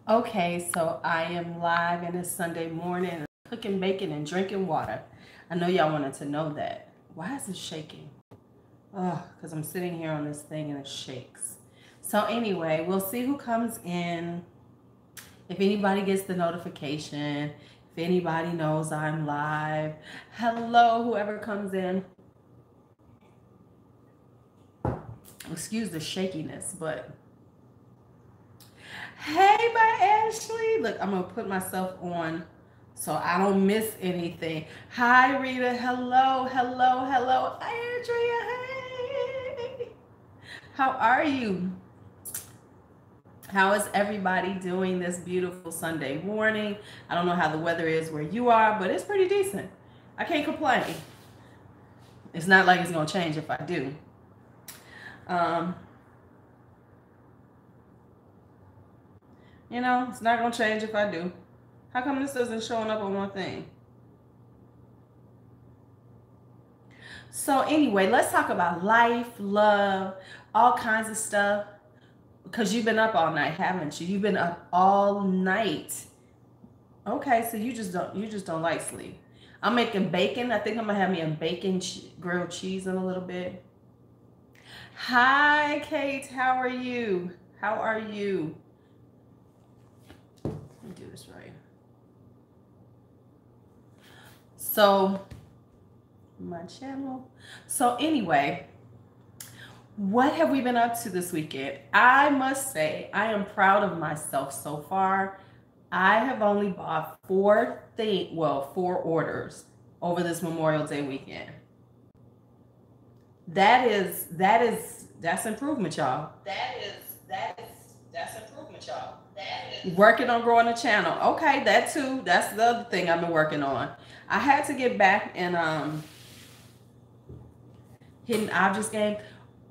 Okay, so I am live and it's Sunday morning, cooking bacon and drinking water. I know y'all wanted to know that. Why is it shaking? Oh, because I'm sitting here on this thing and it shakes. So anyway, we'll see who comes in. If anybody gets the notification, if anybody knows I'm live. Hello, whoever comes in. Excuse the shakiness, but hey, my Ashley. Look, I'm going to put myself on so I don't miss anything. Hi, Rita. Hello, hello, hello. Andrea, hey. How are you? How is everybody doing this beautiful Sunday morning? I don't know how the weather is where you are, but it's pretty decent. I can't complain. It's not like it's going to change if I do. You know, it's not going to change if I do. How come this isn't showing up on one thing? So anyway, let's talk about life, love, all kinds of stuff. Because you've been up all night, haven't you? You've been up all night. Okay, so you just don't like sleep. I'm making bacon. I think I'm gonna have me a bacon grilled cheese in a little bit. Hi, Kate. How are you? How are you? Let me do this right. So, my channel. So anyway, what have we been up to this weekend? I must say, I am proud of myself so far. I have only bought four orders over this Memorial Day weekend. That's improvement, y'all. That's improvement, y'all. Working on growing a channel. Okay, that too. That's the other thing I've been working on. I had to get back in hidden objects game.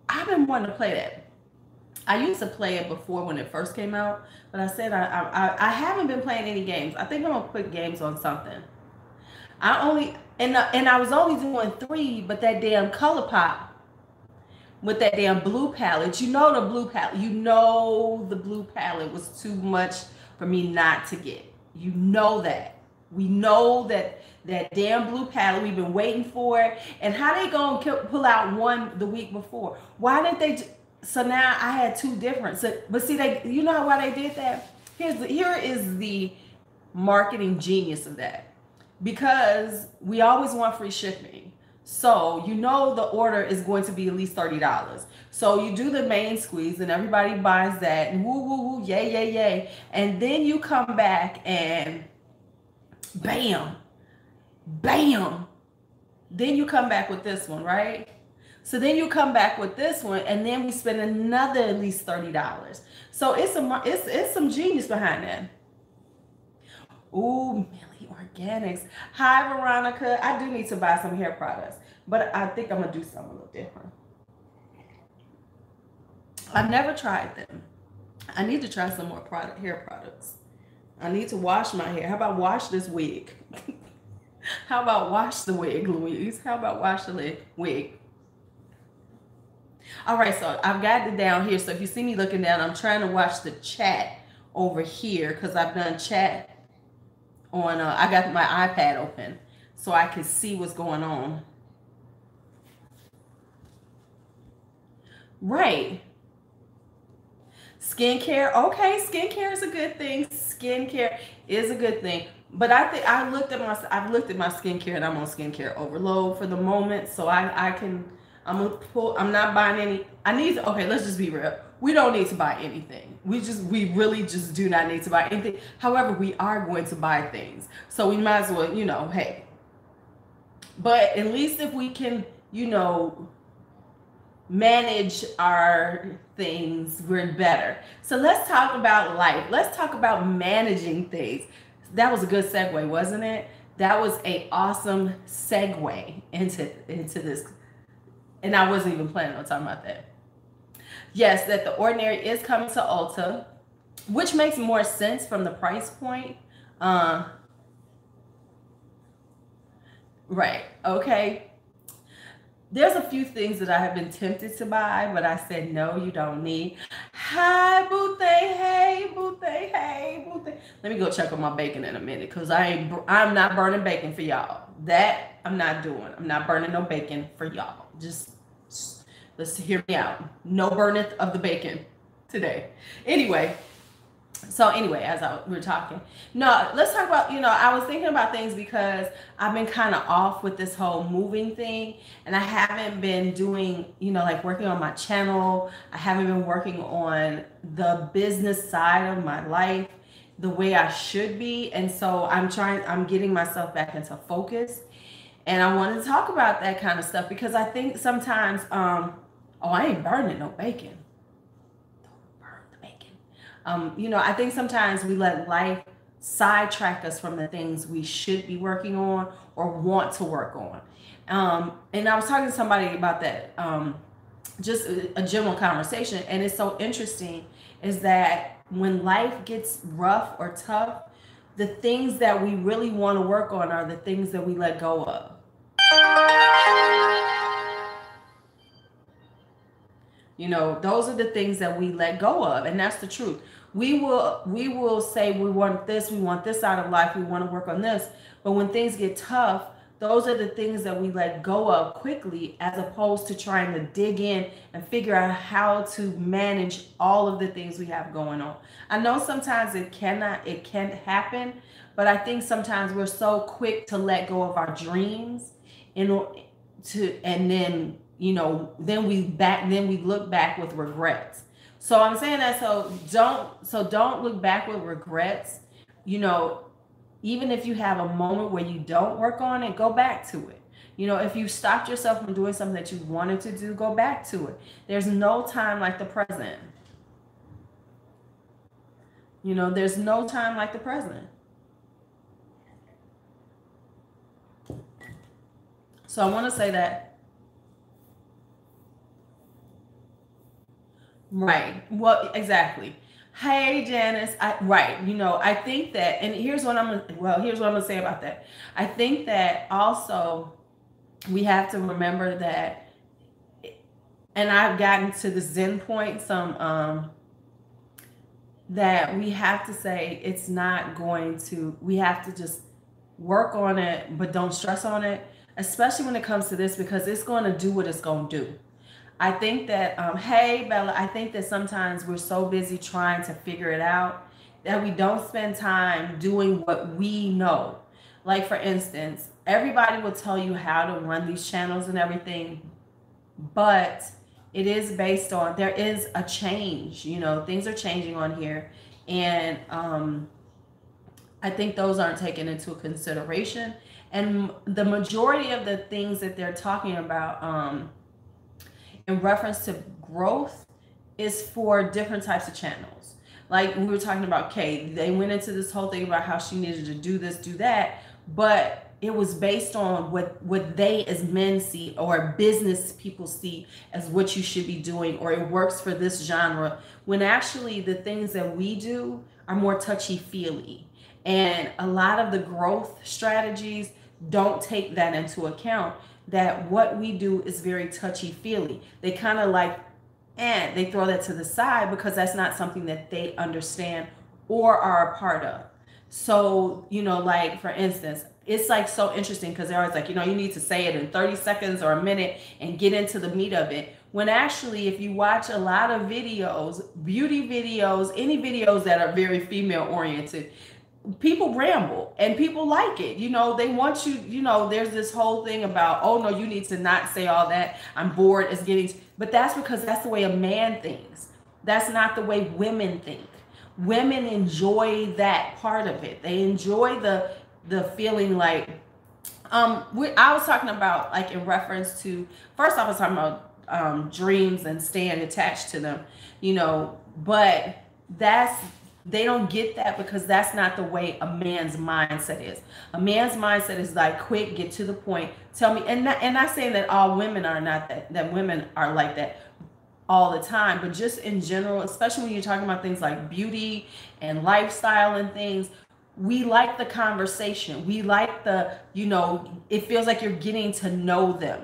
I've been wanting to play that. I used to play it before when it first came out, but I said I haven't been playing any games. I think I'm gonna put games on something. I was only doing 3, but that damn color pop with that damn blue palette. You know the blue palette was too much for me not to get. You know that. We know that damn blue palette, we've been waiting for it. And how they gonna pull out one the week before? Why didn't they? So now I had 2 different. So, but see, you know why they did that? Here is the marketing genius of that. Because we always want free shipping. So you know the order is going to be at least $30. So you do the main squeeze and everybody buys that and woo woo woo, yay yay yay. And then you come back and bam, bam. Then you come back with this one, right? So then you come back with this one, and then we spend another at least $30. So it's some genius behind that. Ooh, Millie Organics. Hi, Veronica. I do need to buy some hair products, but I think I'm gonna do something a little different. I've never tried them. I need to try some more hair products. I need to wash my hair. How about wash this wig? How about wash the wig, Louise? How about wash the wig? All right, so I've got it down here. So if you see me looking down, I'm trying to watch the chat over here because I've done chat on, I got my iPad open so I can see what's going on. Right. Skincare. Okay, skincare is a good thing. Skincare is a good thing. But I think I've looked at my skincare and I'm on skincare overload for the moment. So I'm not buying any. Okay, let's just be real. We don't need to buy anything. We really just do not need to buy anything. However, we are going to buy things. So we might as well, hey. But at least if we can, manage our things, we're better. So let's talk about life. Let's talk about managing things. That was a good segue, wasn't it? That was an awesome segue into this. And I wasn't even planning on talking about that. Yes, that The Ordinary is coming to Ulta, which makes more sense from the price point. Right, okay. There's a few things that I have been tempted to buy, but I said, no, you don't need. Hi, Boothé. Hey, Boothé. Hey, Let me go check on my bacon in a minute, because I'm not burning bacon for y'all. That I'm not doing. I'm not burning no bacon for y'all. Just let's hear me out. No burning of the bacon today. Anyway. So anyway, as we were talking, no, let's talk about, I was thinking about things because I've been kind of off with this whole moving thing, and I haven't been doing, like working on my channel. I haven't been working on the business side of my life the way I should be. And so I'm getting myself back into focus, and I wanted to talk about that kind of stuff because I think sometimes, oh, I ain't burning no bacon. I think sometimes we let life sidetrack us from the things we should be working on or want to work on. And I was talking to somebody about that, just a general conversation. And it's so interesting is that when life gets rough or tough, the things that we really want to work on are the things that we let go of. Those are the things that we let go of, and that's the truth. We will say we want this out of life, we want to work on this, but when things get tough, those are the things that we let go of quickly, as opposed to trying to dig in and figure out how to manage all of the things we have going on. I know sometimes it can't happen, but I think sometimes we're so quick to let go of our dreams then we look back with regrets. So I'm saying that don't look back with regrets. Even if you have a moment where you don't work on it, go back to it. If you stopped yourself from doing something that you wanted to do, go back to it. There's no time like the present. There's no time like the present. So I want to say that. Right. Well, exactly. Hey, Janice. Right. I think that, and here's what I'm going to say about that. I think that also we have to remember that, and I've gotten to the Zen point, that we have to say it's not going to, we have to just work on it, but don't stress on it, especially when it comes to this, because it's going to do what it's going to do. I think that, hey, Bella, I think that sometimes we're so busy trying to figure it out that we don't spend time doing what we know. Like, for instance, everybody will tell you how to run these channels and everything, but it is based on, there is a change, things are changing on here. And I think those aren't taken into consideration. And the majority of the things that they're talking about, in reference to growth, is for different types of channels. Like we were talking about Kay, they went into this whole thing about how she needed to do this, do that, but it was based on what they as men see, or business people see as what you should be doing, or it works for this genre, when actually the things that we do are more touchy-feely. And a lot of the growth strategies don't take that into account, that what we do is very touchy-feely. They kind of like, they throw that to the side because that's not something that they understand or are a part of. So, like, for instance, it's like so interesting because they're always like, you need to say it in 30 seconds or a minute and get into the meat of it. When actually, if you watch a lot of videos, beauty videos, any videos that are very female oriented, people ramble and people like it. They want you, there's this whole thing about, oh no, you need to not say all that, I'm bored, it's getting, but that's because that's the way a man thinks. That's not the way women think. Women enjoy that part of it. They enjoy the feeling like, I was talking about, like, in reference to, first off I was talking about dreams and staying attached to them, but they don't get that because that's not the way a man's mindset is. A man's mindset is like, quick, get to the point, tell me, and not saying that all women are not that women are like that all the time, but just in general, especially when you're talking about things like beauty and lifestyle and things, we like the conversation. We like the, it feels like you're getting to know them.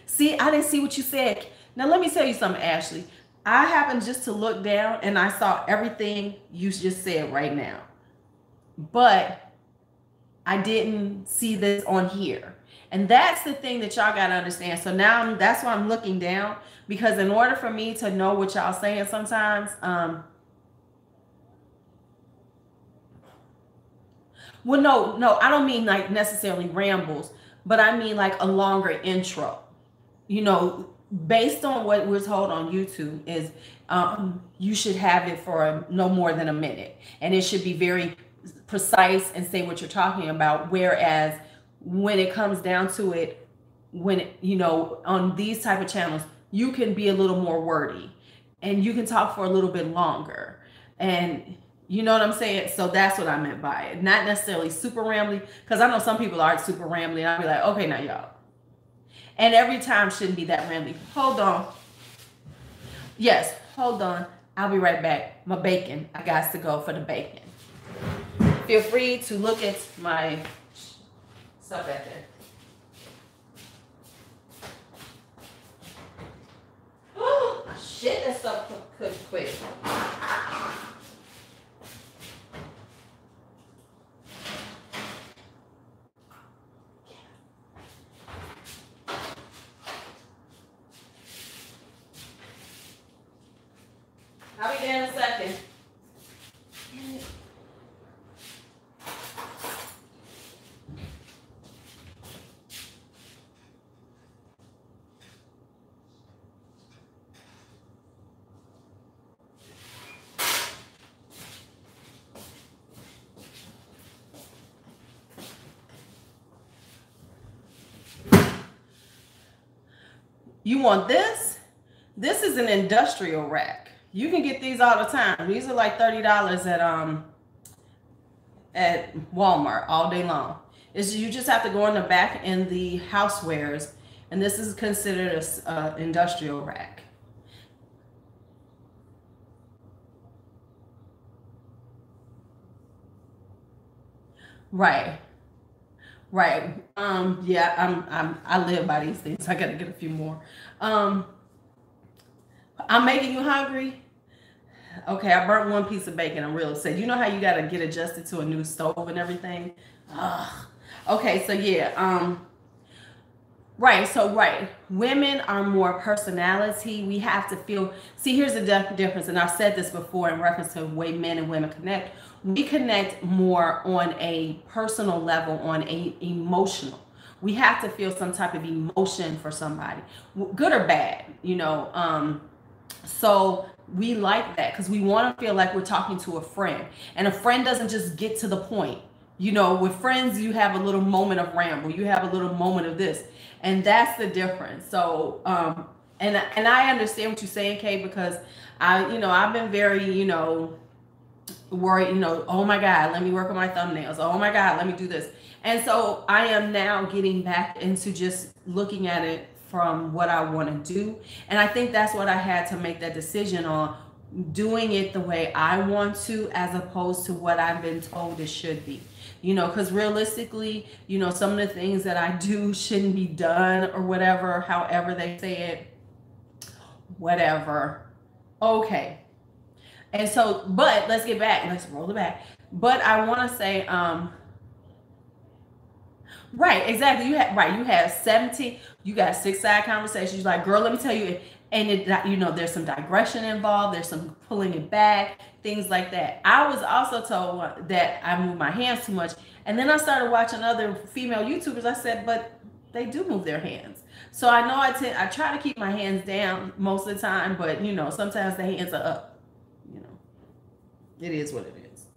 See, I didn't see what you said. Now, let me tell you something, Ashley. I happened just to look down and I saw everything you just said right now. But I didn't see this on here. And that's the thing that y'all got to understand. So now that's why I'm looking down, because in order for me to know what y'all saying sometimes, well, no, I don't mean like necessarily rambles, but I mean like a longer intro. You know, based on what we're told on YouTube is you should have it for no more than a minute. And it should be very precise and say what you're talking about. Whereas when it comes down to it, you know, on these type of channels, you can be a little more wordy and you can talk for a little bit longer. And you know what I'm saying? So that's what I meant by it. Not necessarily super rambly, because I know some people are super rambly and I'll be like, okay, now y'all. And every time shouldn't be that rambly. Hold on. Yes, hold on. I'll be right back. My bacon. I got to go for the bacon. Feel free to look at my stuff back there. Oh, shit, that stuff cooked quick. I'll be there in a second. You want this? This is an industrial rack. You can get these all the time. These are like $30 at Walmart all day long. You just have to go in the back in the housewares, and this is considered a industrial rack. Right. Right. Yeah, I live by these things. I gotta get a few more. I'm making you hungry. Okay, I burnt one piece of bacon. I'm real upset. You know how you gotta get adjusted to a new stove and everything? Ugh. Okay, so yeah, right. Women are more personality. We have to feel, see, here's the difference, and I've said this before in reference to the way men and women connect. We connect more on a personal level, on a emotional. We have to feel some type of emotion for somebody, good or bad, you know. So we like that because we want to feel like we're talking to a friend, and a friend doesn't just get to the point. You know, with friends, you have a little moment of ramble, you have a little moment of this, and that's the difference. So, and I understand what you're saying, Kay, because I've been very, worried, oh my God, let me work on my thumbnails. Oh my God, let me do this. And so I am now getting back into just looking at it from what I want to do. And I think that's what I had to make that decision on, doing it the way I want to, as opposed to what I've been told it should be. Because realistically, some of the things that I do shouldn't be done or whatever, however they say it, whatever. Okay. And so, but let's get back. Let's roll it back. But I want to say, right, exactly. You had 17, you got 6 side conversations. You're like, girl, let me tell you, and there's some digression involved. There's some pulling it back, things like that. I was also told that I move my hands too much. And then I started watching other female YouTubers. I said, but they do move their hands. So I know I try to keep my hands down most of the time, but sometimes the hands are up. It is what it is.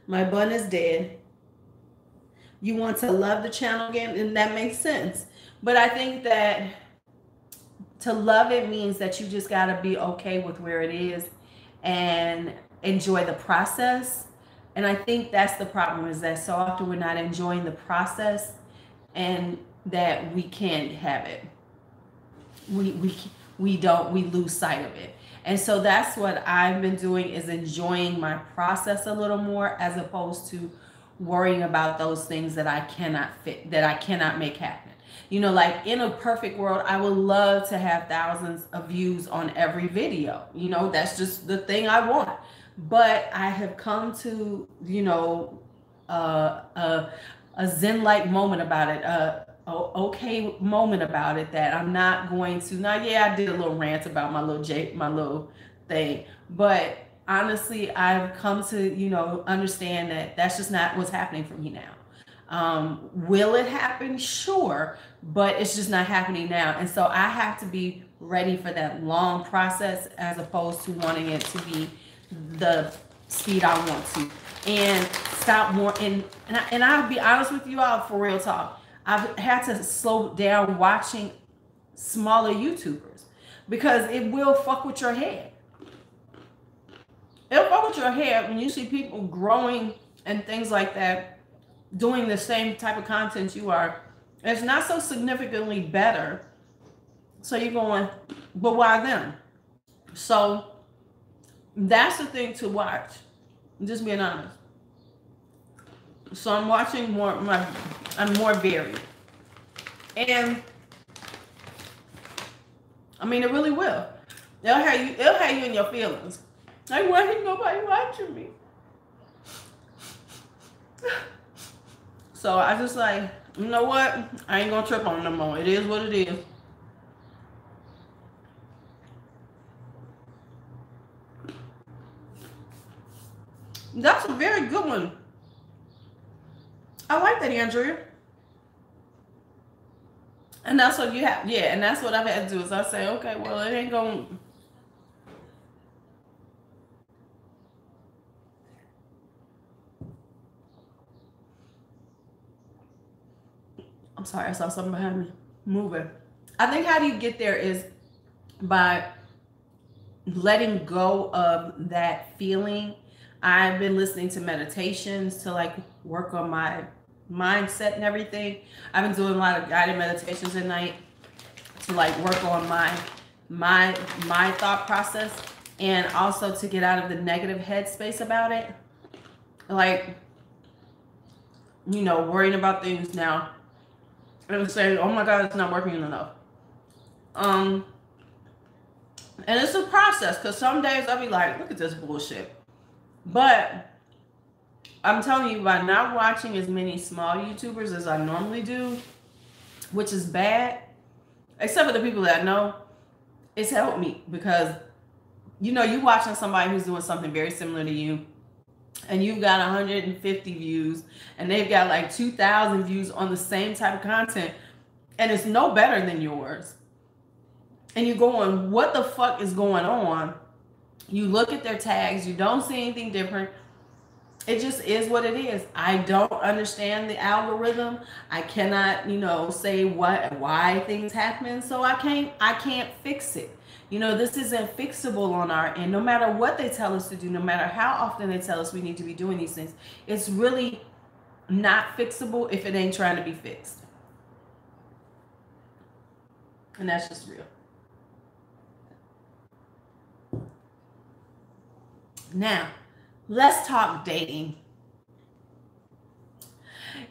My bun is dead. You want to love the channel again, and that makes sense. But I think that to love it means that you just got to be okay with where it is and enjoy the process. And I think that's the problem, is that so often we're not enjoying the process, and that we can't have it. We lose sight of it. And so that's what I've been doing, is enjoying my process a little more, as opposed to worrying about those things that I cannot make happen. You know, like in a perfect world, I would love to have thousands of views on every video. You know, that's just the thing I want. But I have come to, you know, a zen-like moment about it, okay moment about it, that I'm not going to. Now, yeah, I did a little rant about my little thing, but honestly, I've come to, you know, understand that that's just not what's happening for me now. Will it happen? Sure, but it's just not happening now. And so I have to be ready for that long process as opposed to wanting it to be the speed I want to. And stop more. And I'll be honest with you all, for real talk, I've had to slow down watching smaller YouTubers because it will fuck with your head. It'll fuck with your head when you see people growing and things like that, doing the same type of content you are. It's not so significantly better. So you're going, but why them? So that's the thing to watch. I'm just being honest. So I'm watching more. I'm more varied, and I mean, it really will. It'll have you. It'll have you in your feelings. Like, why ain't nobody watching me? So I just like, you know what? I ain't gonna trip on it no more. It is what it is. That's a very good one. I like that, Andrea. And that's what you have. Yeah, and that's what I've had to do is I say, okay, well, it ain't going. I'm sorry, I saw something behind me moving. I think how do you get there is by letting go of that feeling. I've been listening to meditations to like work on my mindset and everything. I've been doing a lot of guided meditations at night to like work on my thought process, and also to get out of the negative headspace about it. Like, you know, worrying about things now and saying, oh my God, it's not working enough. And it's a process, because some days I'll be like, look at this bullshit. But I'm telling you, by not watching as many small YouTubers as I normally do, which is bad, except for the people that I know, it's helped me. Because, you know, you watching somebody who's doing something very similar to you, and you've got 150 views, and they've got like 2,000 views on the same type of content, and it's no better than yours. And you're going, what the fuck is going on? You look at their tags, you don't see anything different. It just is what it is. I don't understand the algorithm. I cannot, you know, say why things happen. So I can't fix it. You know, this isn't fixable on our end. No matter what they tell us to do, no matter how often they tell us we need to be doing these things, it's really not fixable if it ain't trying to be fixed. And that's just real. Now, let's talk dating.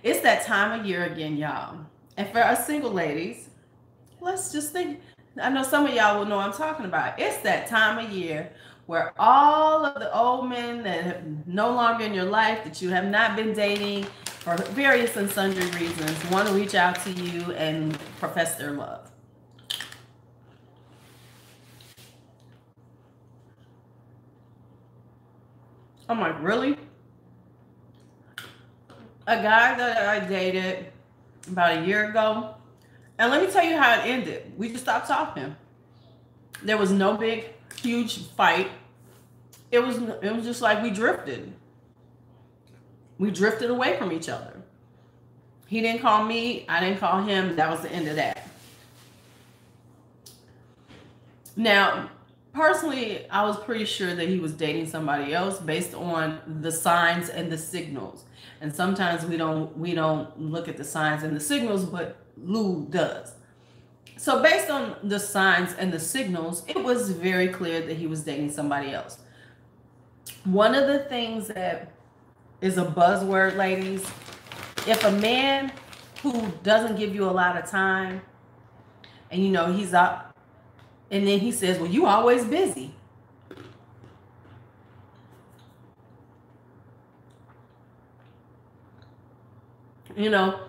It's that time of year again, y'all. And for us single ladies, let's just think. I know some of y'all will know what I'm talking about. It's that time of year where all of the old men that are no longer in your life, that you have not been dating for various and sundry reasons, want to reach out to you and profess their love. I'm like, really? A guy that I dated about a year ago, and let me tell you how it ended. We just stopped talking. There was no big, huge fight. It was just like we drifted. We drifted away from each other. He didn't call me. I didn't call him. That was the end of that. Now, personally, I was pretty sure that he was dating somebody else based on the signs and the signals. And sometimes we don't look at the signs and the signals, but Lou does. So based on the signs and the signals, it was very clear that he was dating somebody else. One of the things that is a buzzword, ladies, if a man who doesn't give you a lot of time, and you know he's up, and then he says, well, you always busy. You know,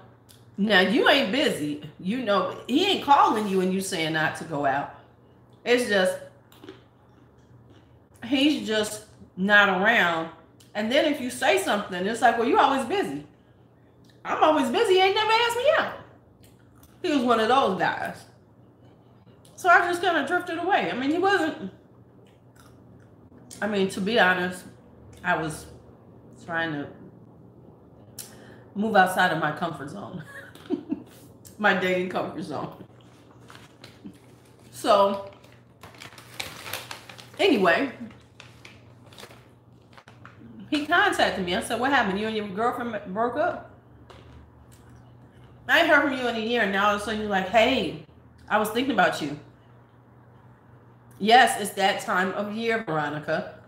now you ain't busy. You know, he ain't calling you and you saying not to go out. It's just, he's just not around. And then if you say something, it's like, well, you always busy. I'm always busy. You ain't never asked me out. He was one of those guys. So I just kind of drifted away. I mean, he wasn't, I mean, to be honest, I was trying to move outside of my comfort zone. My dating comfort zone. So, anyway, he contacted me. I said, what happened? You and your girlfriend broke up? I ain't heard from you in a year, and now all of a sudden you're like, hey, I was thinking about you. Yes, it's that time of year, Veronica,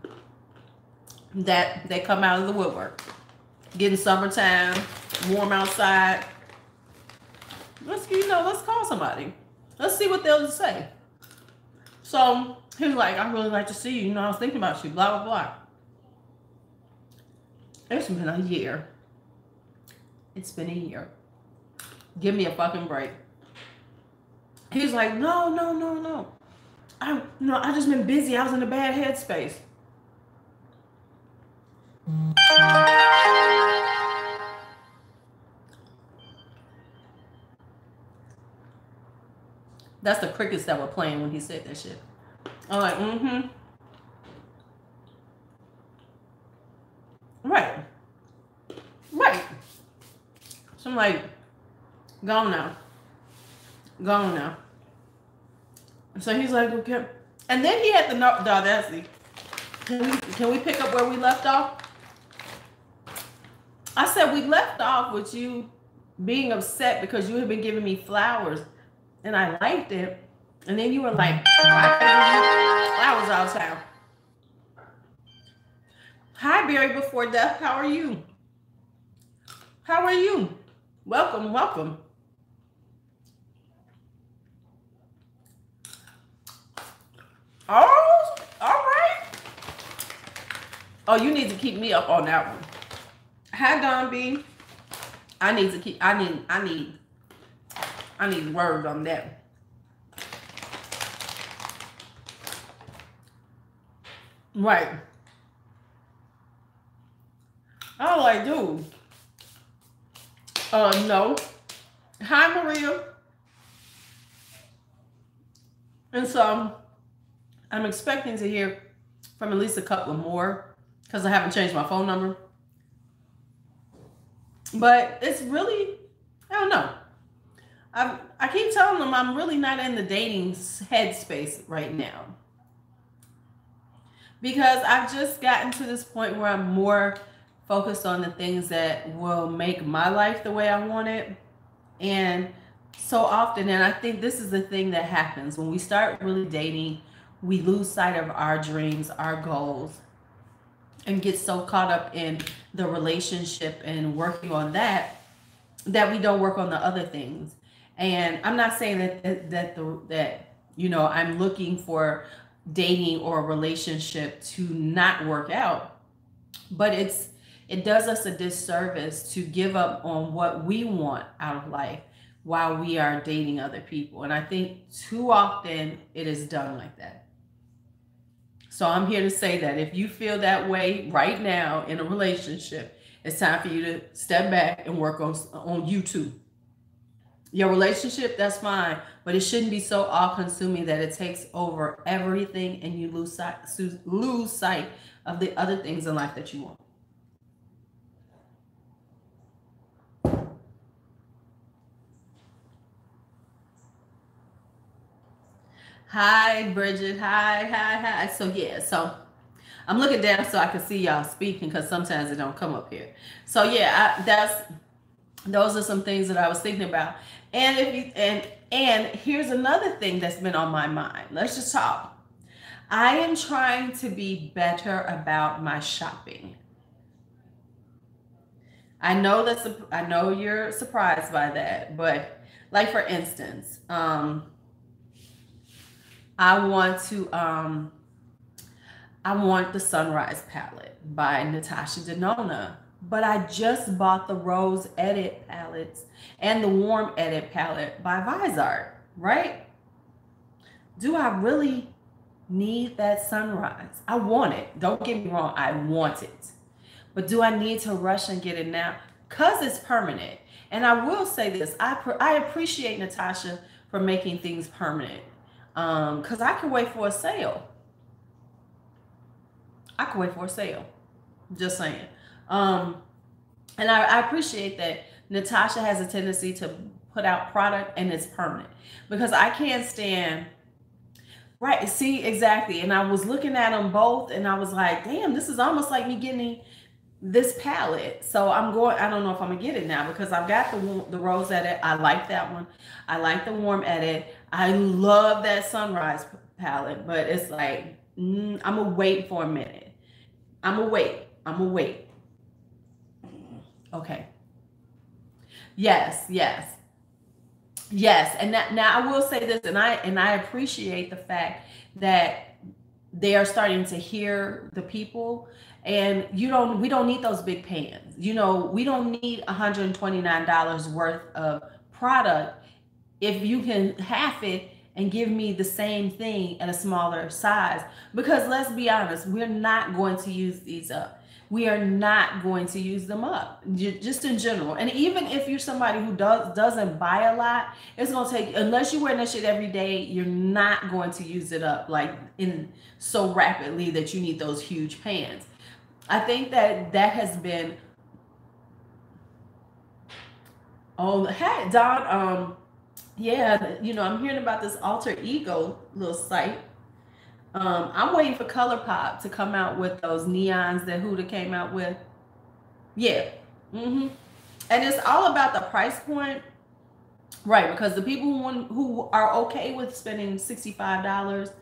that they come out of the woodwork. Getting summertime, warm outside. Let's call somebody. Let's see what they'll say. So he was like, I really like to see you. You know, I was thinking about you, blah, blah, blah. It's been a year. It's been a year. Give me a fucking break. He's like, no. I just been busy. I was in a bad headspace. That's the crickets that were playing when he said that shit. I'm like, Right. So I'm like, go on now. So he's like, okay. And then he had the audacity. Can we pick up where we left off? I said, we left off with you being upset because you had been giving me flowers and I liked it. And then you were like, why can't you flowers all the time? Hi, Barry Before Death. How are you? Welcome. Oh, all right. Oh, you need to keep me up on that one. Hi, Don B. I need word on that. Right. I was like, dude. No. Hi, Maria. And so I'm expecting to hear from at least a couple more because I haven't changed my phone number. But it's really, I don't know. I keep telling them I'm really not in the dating headspace right now. Because I've just gotten to this point where I'm more focused on the things that will make my life the way I want it. And so often, and I think this is the thing that happens when we start really dating, we lose sight of our dreams, our goals, and get so caught up in the relationship and working on that we don't work on the other things. And I'm not saying that you know, I'm looking for dating or a relationship to not work out, but it does us a disservice to give up on what we want out of life while we are dating other people. And I think too often it is done like that. So I'm here to say that if you feel that way right now in a relationship, it's time for you to step back and work on you too. Your relationship, that's fine, but it shouldn't be so all-consuming that it takes over everything and you lose sight of the other things in life that you want. Hi, Bridget. Hi. So I'm looking down so I can see y'all speaking because sometimes it don't come up here. So those are some things that I was thinking about. And here's another thing that's been on my mind. Let's just talk. I am trying to be better about my shopping. I know you're surprised by that, but like for instance, I want to I want the Sunrise palette by Natasha Denona, but I just bought the Rose Edit palettes and the Warm Edit palette by Vizart, right? Do I really need that Sunrise? I want it. Don't get me wrong, I want it. But do I need to rush and get it now? Because it's permanent. And I will say this, I appreciate Natasha for making things permanent. Because I can wait for a sale. I can wait for a sale. Just saying. And I appreciate that Natasha has a tendency to put out product and it's permanent. Because I can't stand, right, see, exactly. And I was looking at them both and I was like, damn, this is almost like me getting this palette. So I don't know if I'm gonna get it now because I've got the Rose Edit. I like that one. I like the Warm Edit. I love that Sunrise palette, but it's like, I'm gonna wait for a minute. I'm gonna wait. Okay. Yes. And now I will say this, and I appreciate the fact that they are starting to hear the people. And we don't need those big pans. We don't need $129 worth of product if you can half it and give me the same thing at a smaller size. Because let's be honest, we're not going to use these up. We are not going to use them up, just in general. And even if you're somebody who doesn't buy a lot, it's going to take, unless you're wearing that shit every day, you're not going to use it up like in so rapidly that you need those huge pans. I think that has been, oh, hey, Don, yeah, I'm hearing about this alter ego little site. I'm waiting for ColourPop to come out with those neons that Huda came out with. Yeah. And it's all about the price point, right? Because the people who are okay with spending $65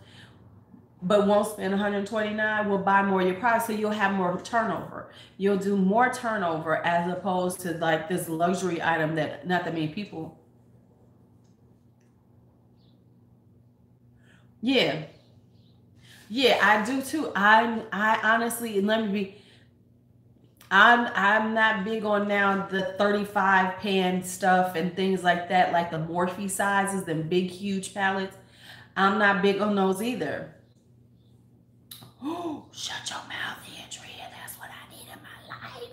but won't spend $129 will buy more of your product, so you'll have more turnover. You'll do more turnover as opposed to like this luxury item that not that many people. Yeah, I do too. I honestly, I'm not big on now the 35 pan stuff and things like that, like the Morphe sizes, them big huge palettes. I'm not big on those either. Oh, shut your mouth, Andrea. That's what I need in my life.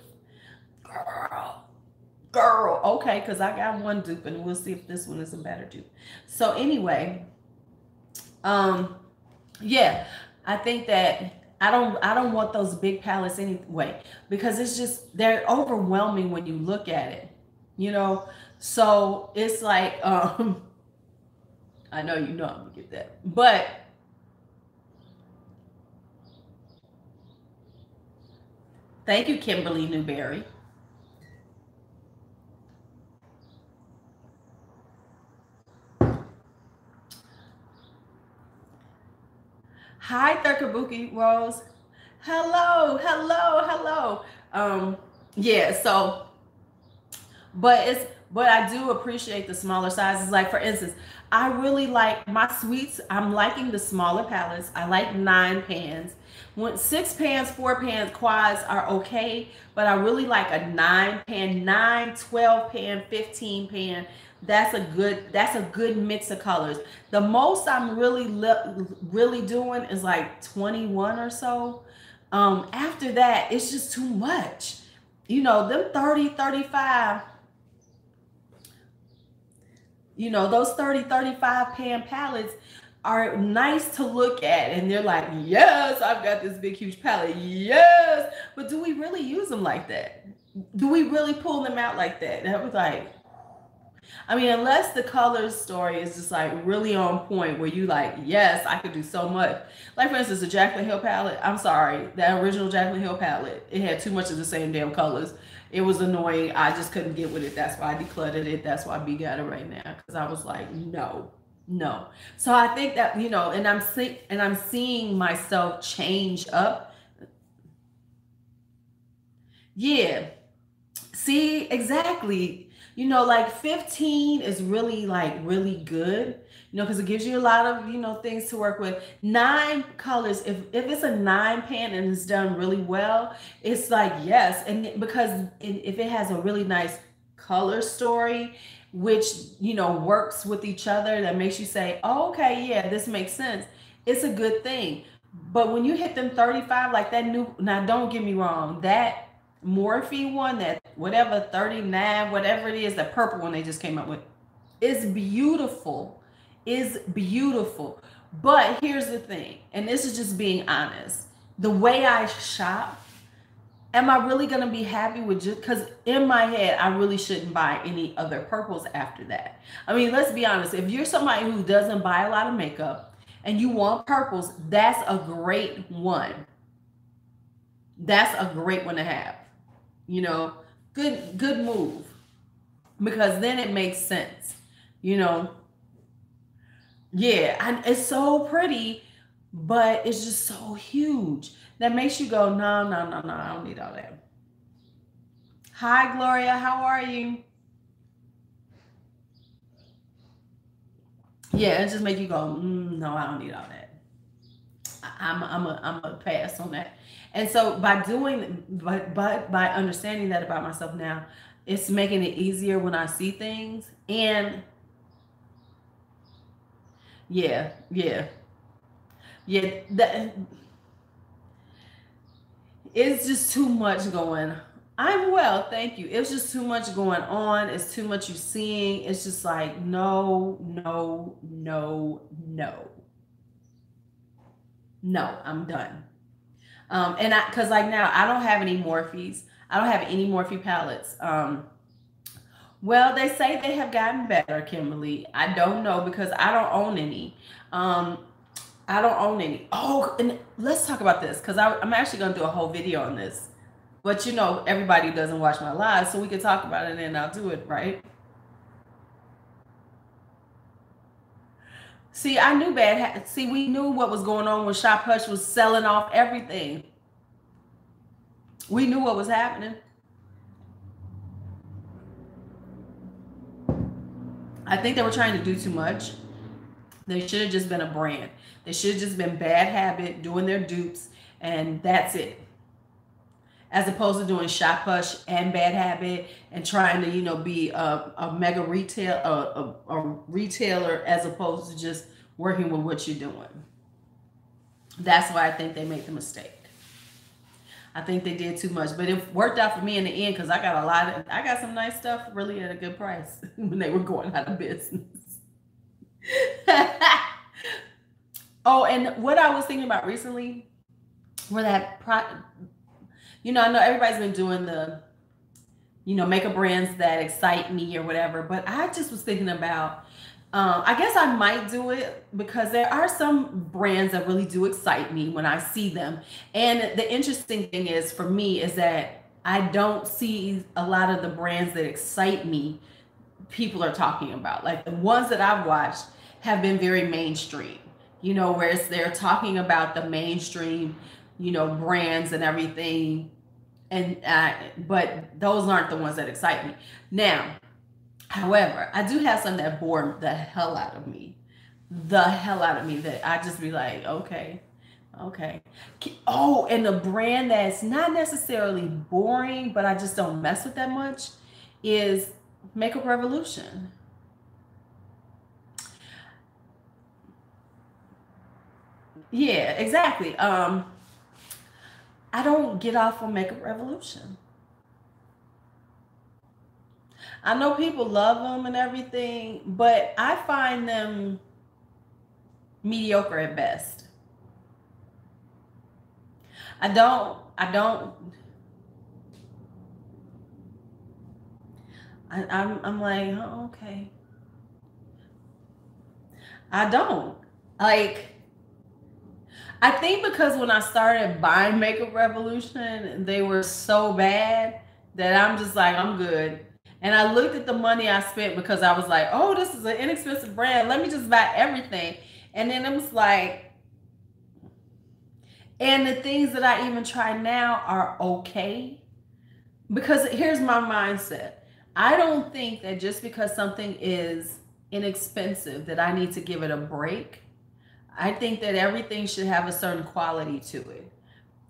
Girl. Okay, because I got one dupe and we'll see if this one is a better dupe. So anyway, yeah, I think that I don't want those big palettes anyway, because it's just, they're overwhelming when you look at it, So it's like, I know I'm gonna get that, but thank you, Kimberly Newberry. Hi, Thurkabuki Rose. Hello. Yeah, so, but I do appreciate the smaller sizes. Like for instance, I really like my sweets. I'm liking the smaller palettes. I like 9 pans. When 6 pans, 4 pans, quads are okay, but I really like a 9 pan, 9, 12 pan, 15 pan. That's a good mix of colors. The most I'm really doing is like 21 or so. After that, it's just too much. Them 30, 35, those 30, 35 pan palettes are nice to look at, and they're like, yes, I've got this big huge palette, yes, but do we really use them like that? Do we really pull them out like that? That was like, I mean, unless the color story is just like really on point where you like, yes, I could do so much. Like for instance, the Jaclyn Hill palette, I'm sorry, that original Jaclyn Hill palette, it had too much of the same damn colors. It was annoying. I just couldn't get with it. That's why I decluttered it. That's why B got it right now, because I was like, no. So I think that, and I'm seeing myself change up. Yeah. See, exactly. You know, like 15 is really like really good, you know, because it gives you a lot of, you know, things to work with. 9 colors, if it's a 9 pan and it's done really well, it's like yes. And because if it has a really nice color story, which, you know, works with each other, that makes you say, oh, okay, yeah, this makes sense. It's a good thing. But when you hit them 35, like that new, now don't get me wrong, that Morphe one, that whatever 39, whatever it is, the purple one they just came up with, is beautiful. Is beautiful. But here's the thing, and this is just being honest. The way I shop, am I really gonna be happy with just because in my head I really shouldn't buy any other purples after that. I mean, let's be honest. If you're somebody who doesn't buy a lot of makeup and you want purples, that's a great one. That's a great one to have. You know, good move, because then it makes sense, you know. Yeah, and it's so pretty, but it's just so huge that makes you go, no, no, no, no, I don't need all that. Hi, Gloria, how are you? Yeah, it just make you go, no, I don't need all that. I'm a pass on that. And so by doing, but by understanding that about myself now, it's making it easier when I see things. And yeah, yeah, yeah. That it's just too much going. I'm well, thank you. It's just too much going on. It's too much you seeing. It's just like no, no, no, no, no. I'm done. And because like now I don't have any Morphes. I don't have any Morphe palettes. Well, they say they have gotten better, Kimberly. I don't know because I don't own any. Um, I don't own any. Oh, and let's talk about this because I'm actually going to do a whole video on this. But you know, everybody doesn't watch my live, so we can talk about it and I'll do it, right? See, I knew see, we knew what was going on when Shop Hush was selling off everything. We knew what was happening. I think they were trying to do too much. They should have just been a brand. They should have just been Bad Habit doing their dupes, and that's it. As opposed to doing Shop Hush and Bad Habit and trying to, you know, be a mega retail, a retailer, as opposed to just working with what you're doing. That's why I think they made the mistake. I think they did too much, but it worked out for me in the end because I got some nice stuff really at a good price when they were going out of business. Oh, and what I was thinking about recently were you know, I know everybody's been doing the, you know, makeup brands that excite me or whatever, but I just was thinking about, I guess I might do it because there are some brands that really do excite me when I see them. And the interesting thing is for me is that I don't see a lot of the brands that excite me people are talking about. Like the ones that I've watched have been very mainstream, you know, whereas they're talking about the mainstream, you know, brands and everything. And but those aren't the ones that excite me. Now, however, I do have some that bore the hell out of me. The hell out of me that I just be like, okay, okay. Oh, and a brand that's not necessarily boring, but I just don't mess with that much is Makeup Revolution. Yeah, exactly. I don't get off on Makeup Revolution. I know people love them and everything, but I find them mediocre at best. I'm like, oh, okay. I don't. Like, I think because when I started buying Makeup Revolution, they were so bad that I'm just like, I'm good. And I looked at the money I spent because I was like, oh, this is an inexpensive brand. Let me just buy everything. And then it was like, and the things that I even try now are okay. Because here's my mindset. I don't think that just because something is inexpensive that I need to give it a break. I think that everything should have a certain quality to it.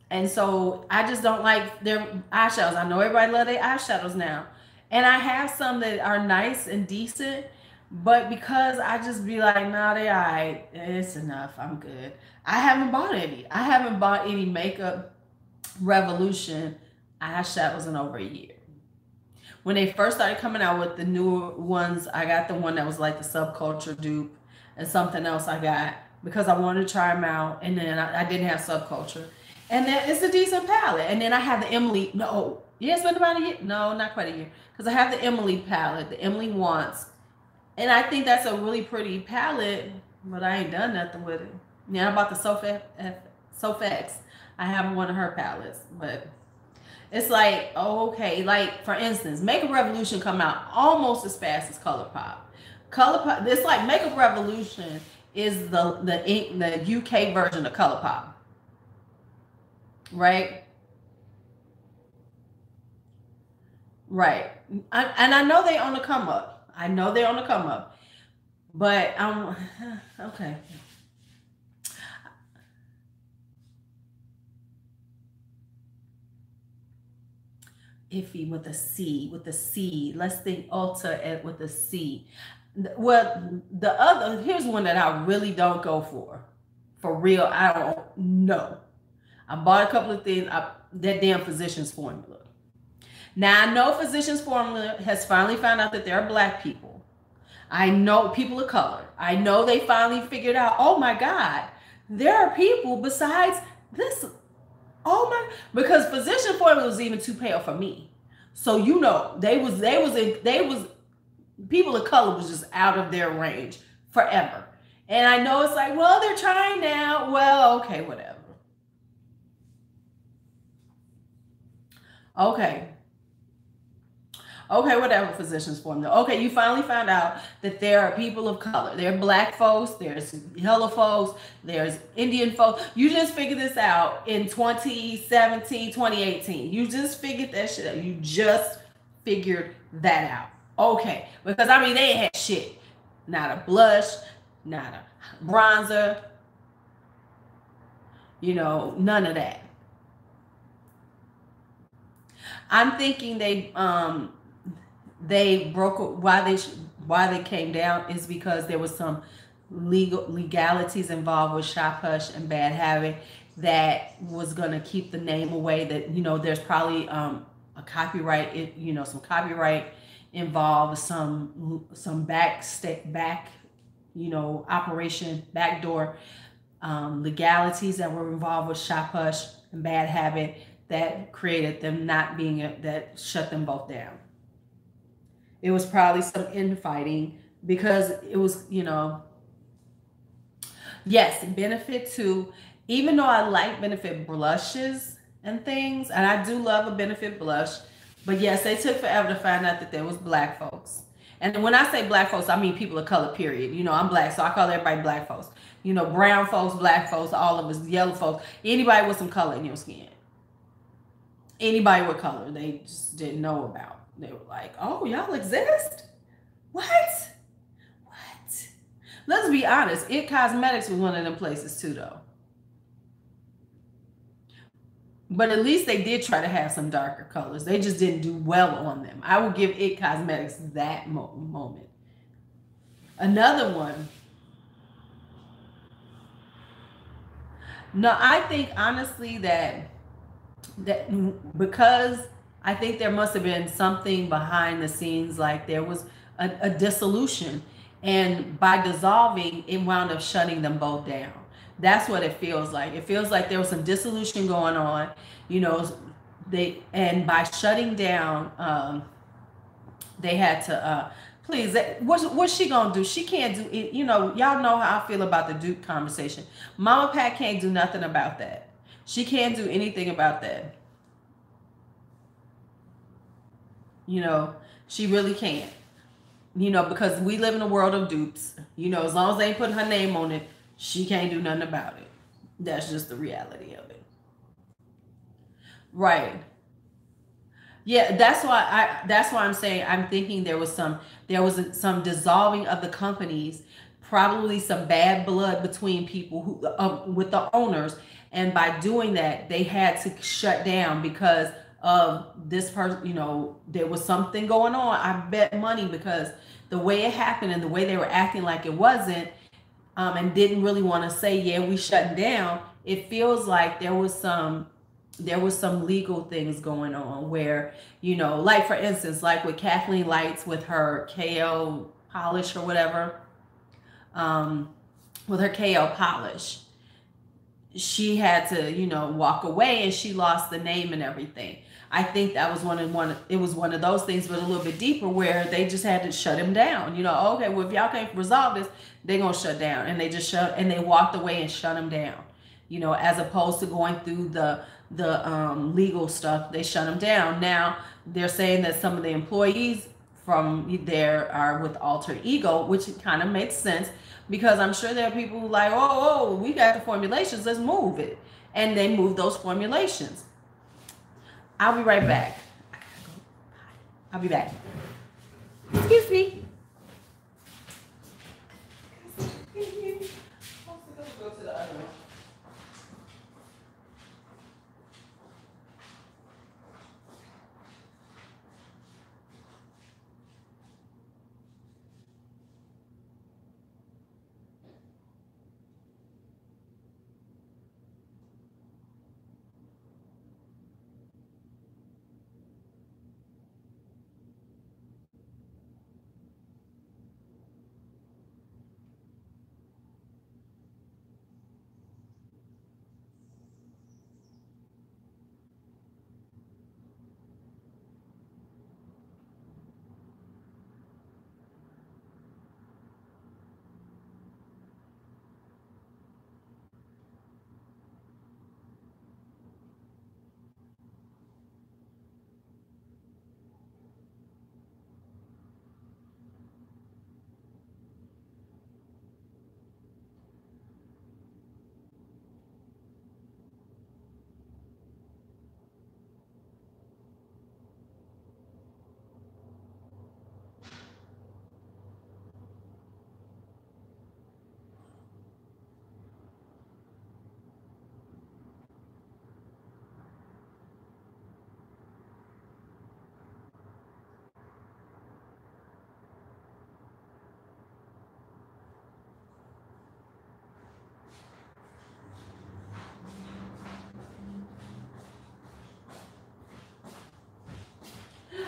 And so I just don't like their eyeshadows. I know everybody love their eyeshadows now. And I have some that are nice and decent, but because I just be like, nah, they all right. It's enough. I'm good. I haven't bought any. I haven't bought any Makeup Revolution eyeshadows in over a year. When they first started coming out with the newer ones, I got the one that was like the Subculture dupe and something else I got because I wanted to try them out. And then I didn't have Subculture. And then it's a decent palette. And then I have the Emily, no, yeah, it's been about a year. No, not quite a year. Because I have the Emily palette, the Emily Wants. And I think that's a really pretty palette, but I ain't done nothing with it. Yeah, I bought the Sofx. I have one of her palettes, but it's like, oh, okay. Like, for instance, Makeup Revolution come out almost as fast as ColourPop. ColourPop, it's like Makeup Revolution is the UK version of ColourPop. Right? Right. And I know they on the come up. I know they're on the come up. But I'm okay. Iffy with a C, with a C. Let's think Ulta with a C. Well, the other, here's one that I really don't go for. For real, I don't know. I bought a couple of things, that damn Physicians Formula. Now, I know Physicians Formula has finally found out that there are Black people. I know people of color. I know they finally figured out, oh my God, there are people besides this. Oh my, because Physician Formula was even too pale for me. So you know, they was people of color was just out of their range forever. And I know it's like, well, they're trying now. Well, okay, whatever. Okay. Okay, whatever, Physicians Formula. Okay, you finally found out that there are people of color. There are Black folks, there's yellow folks, there's Indian folks. You just figured this out in 2017, 2018. You just figured that shit out. You just figured that out. Okay, because I mean, they ain't had shit. Not a blush, not a bronzer, you know, none of that. I'm thinking they broke why they came down is because there was some legalities involved with Shop Hush and Bad Habit that was going to keep the name away. That, you know, there's probably a copyright, you know, some copyright involved, some back, you know, operation backdoor legalities that were involved with Shop Hush and Bad Habit that created them not being that shut them both down. It was probably some infighting because it was, you know, yes, Benefit too. Even though I like Benefit blushes and things, and I do love a Benefit blush, but yes, they took forever to find out that there was Black folks. And when I say Black folks, I mean people of color, period. You know, I'm Black, so I call everybody Black folks. You know, brown folks, Black folks, all of us, yellow folks, anybody with some color in your skin. Anybody with color, they just didn't know about. They were like, oh, y'all exist? What? What? Let's be honest. It Cosmetics was one of them places too, though. But at least they did try to have some darker colors. They just didn't do well on them. I will give It Cosmetics that moment. Another one. No, I think honestly that because I think there must have been something behind the scenes, like there was a dissolution, and by dissolving, it wound up shutting them both down. That's what it feels like. It feels like there was some dissolution going on, you know. And by shutting down, they had to. Please, what's she gonna do? She can't do it. You know, y'all know how I feel about the Duke conversation. Mama Pat can't do nothing about that. She can't do anything about that. You know, she really can't. You know, because we live in a world of dupes. You know, as long as they ain't putting her name on it, she can't do nothing about it. That's just the reality of it. Right. Yeah, that's why I'm saying I'm thinking there was some dissolving of the companies, probably some bad blood between people who with the owners, and by doing that they had to shut down because of this person. There was something going on. I bet money because the way it happened and the way they were acting like it wasn't, and didn't really want to say, yeah, we shutting down. It feels like there was some legal things going on where, like for instance, like with Kathleen Lights with her KO polish or whatever, um, with her KO polish, she had to, walk away and she lost the name and everything. I think that was it was one of those things, but a little bit deeper where they just had to shut him down. Okay, well, if y'all can't resolve this, they're gonna shut down. And they walked away and shut him down. As opposed to going through the legal stuff, they shut him down. Now they're saying that some of the employees from there are with alter ego, which kind of makes sense because I'm sure there are people who like, oh, we got the formulations, let's move it. And they move those formulations. I'll be right back. I'll be back. Excuse me. Go to the other one.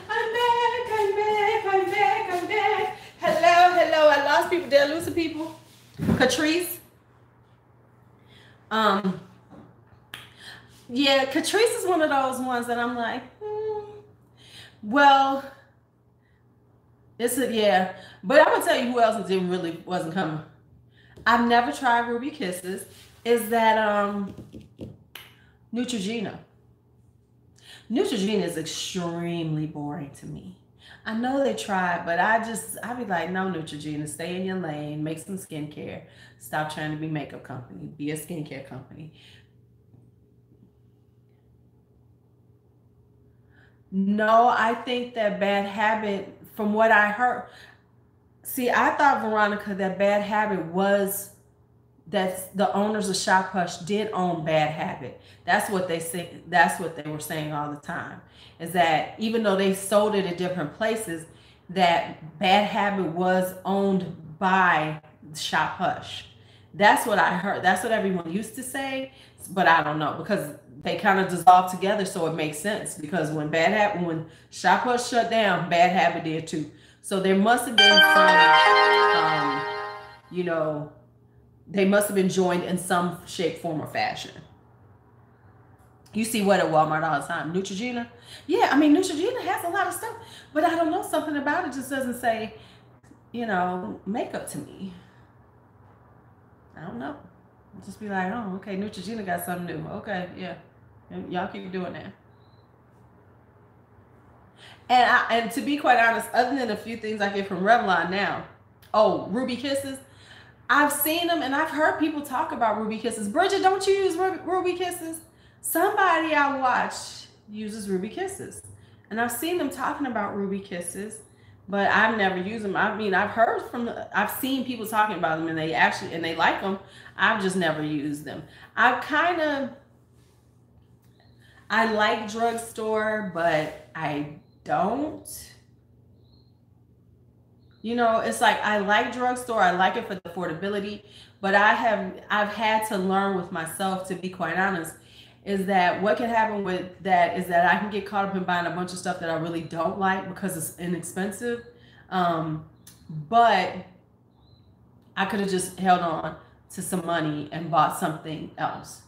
I'm back. Hello. I lost people. Did I lose some people? Catrice. Yeah, Catrice is one of those ones that I'm like, well, yeah. But I'm gonna tell you who else wasn't coming. I've never tried Ruby Kisses. Is that Neutrogena? Neutrogena is extremely boring to me. I know they tried, but I be like, no, Neutrogena, stay in your lane, make some skincare. Stop trying to be a makeup company, be a skincare company. No, I think that Bad Habit, from what I heard, see, I thought, Veronica, that Bad Habit was that the owners of Shop Hush did own Bad Habit. That's what they say. That's what they were saying all the time. Is that even though they sold it at different places, that Bad Habit was owned by Shop Hush. That's what I heard. That's what everyone used to say, but I don't know because they kind of dissolved together, so it makes sense. Because when Shop Hush shut down, Bad Habit did too. So there must have been some, you know, they must have been joined in some shape, form, or fashion. You see what at Walmart all the time. Neutrogena. Yeah, I mean, Neutrogena has a lot of stuff, but I don't know, something about it just doesn't say, makeup to me. I don't know. I'll just be like, oh, okay, Neutrogena got something new. Okay, yeah. Y'all keep doing that. And to be quite honest, other than a few things I get from Revlon now, Ruby Kisses, I've seen them and I've heard people talk about Ruby Kisses. Bridget, don't you use Ruby Kisses? Somebody I watch uses Ruby Kisses. And I've seen them talking about Ruby Kisses, but I've never used them. I mean, I've seen people talking about them, and they like them. I've just never used them. I like drugstore, but I don't. You know, it's like I like drugstore. I like it for the affordability, but I've had to learn with myself, to be quite honest, is that what can happen with that is that I can get caught up in buying a bunch of stuff that I really don't like because it's inexpensive. Um, but I could have just held on to some money and bought something else.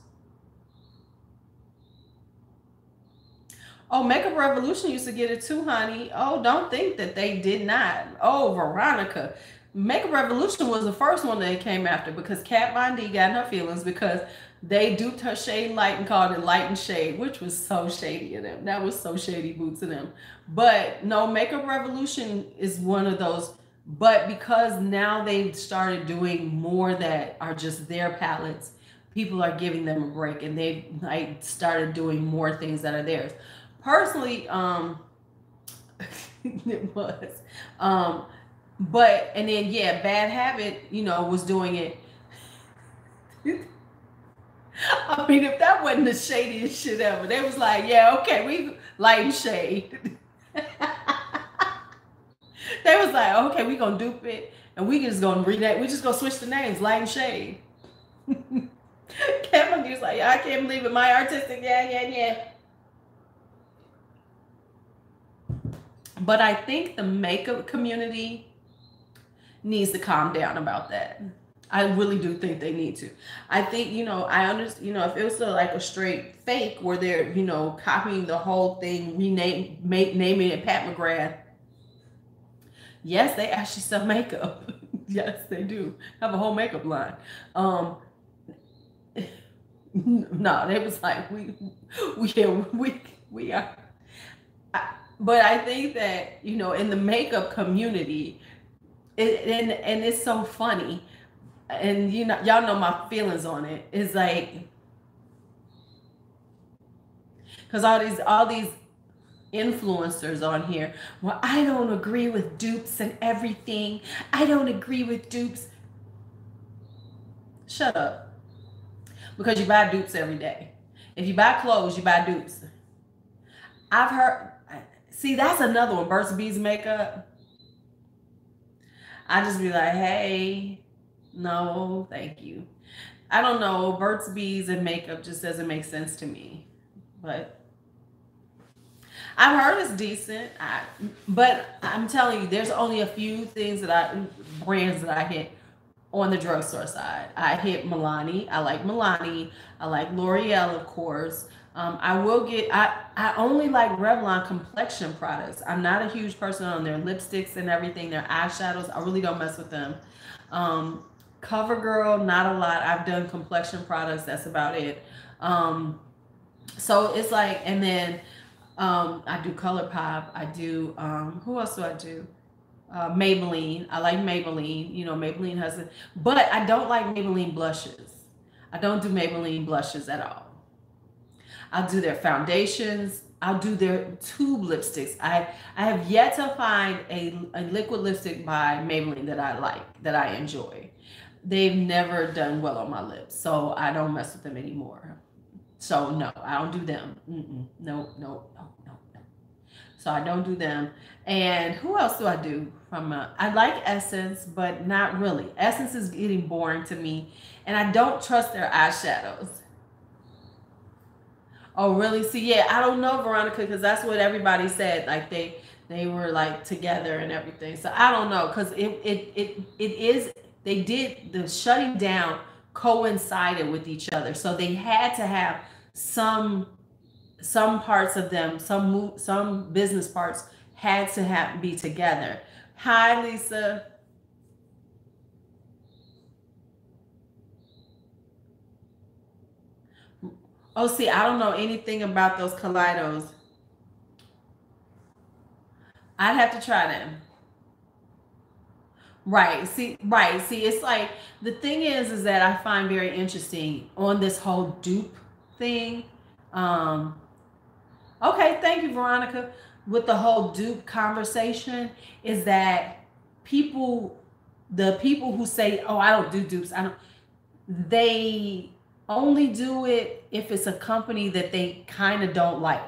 Oh, Makeup Revolution used to get it too, honey. Oh, don't think that they did not. Oh, Veronica. Makeup Revolution was the first one that came after, because Kat Von D got in her feelings because they duped her Shade Light and called it Light and Shade, which was so shady of them. That was so shady boots of them. But no, Makeup Revolution is one of those. But because now they've started doing more that are just their palettes, people are giving them a break, and they've like started doing more things that are theirs. Personally, it was. But and then yeah, Bad Habit, you know, was doing it. I mean, if that wasn't the shadiest shit ever, they was like, yeah, okay, we light and shade. They was like, okay, we gonna dupe it, and we just gonna rename. We just gonna switch the names, Light and Shade. Kevin was like, yeah, I can't believe it. My artistic, yeah. But I think the makeup community needs to calm down about that. I really do think they need to. I think, you know, I understand, you know, if it was like a straight fake where they're, you know, copying the whole thing, naming it Pat McGrath. Yes, they actually sell makeup. Yes, they do have a whole makeup line. No, they was like, we are. But I think that, you know, in the makeup community, and it's so funny, and you know, y'all know my feelings on it. It's like, because all these influencers on here, well, I don't agree with dupes and everything. I don't agree with dupes. Shut up. Because you buy dupes every day. If you buy clothes, you buy dupes. I've heard, see, that's another one, Burt's Bees makeup. I just be like, hey, no, thank you. I don't know, Burt's Bees and makeup just doesn't make sense to me. But I've heard it's decent. But I'm telling you, there's only a few things brands that I hit on the drugstore side. I hit Milani. I like Milani. I like L'Oreal, of course. I only like Revlon complexion products. I'm not a huge person on their lipsticks and everything, their eyeshadows. I really don't mess with them. CoverGirl, not a lot. I've done complexion products. That's about it. So it's like, and then I do ColourPop. I do, who else do I do? Maybelline. I like Maybelline. You know, Maybelline has it. But I don't like Maybelline blushes. I don't do Maybelline blushes at all. I'll do their foundations. I'll do their tube lipsticks. I have yet to find a liquid lipstick by Maybelline that I like, that I enjoy. They've never done well on my lips, so I don't mess with them anymore. So no, I don't do them. No. So I don't do them. And who else do I do? I like Essence, but not really. Essence is getting boring to me, and I don't trust their eyeshadows. Oh, really? See, yeah, I don't know, Veronica, because that's what everybody said. Like they were like together and everything. So I don't know, because they did the shutting down coincided with each other, so they had to have some parts of them, some business parts had to be together. Hi, Lisa. Oh, see, I don't know anything about those Kaleidos. I'd have to try them. Right. See, it's like, the thing is that I find very interesting on this whole dupe thing. Okay, thank you, Veronica. with the whole dupe conversation is that the people who say, "Oh, I don't do dupes," they only do it if it's a company that they kind of don't like.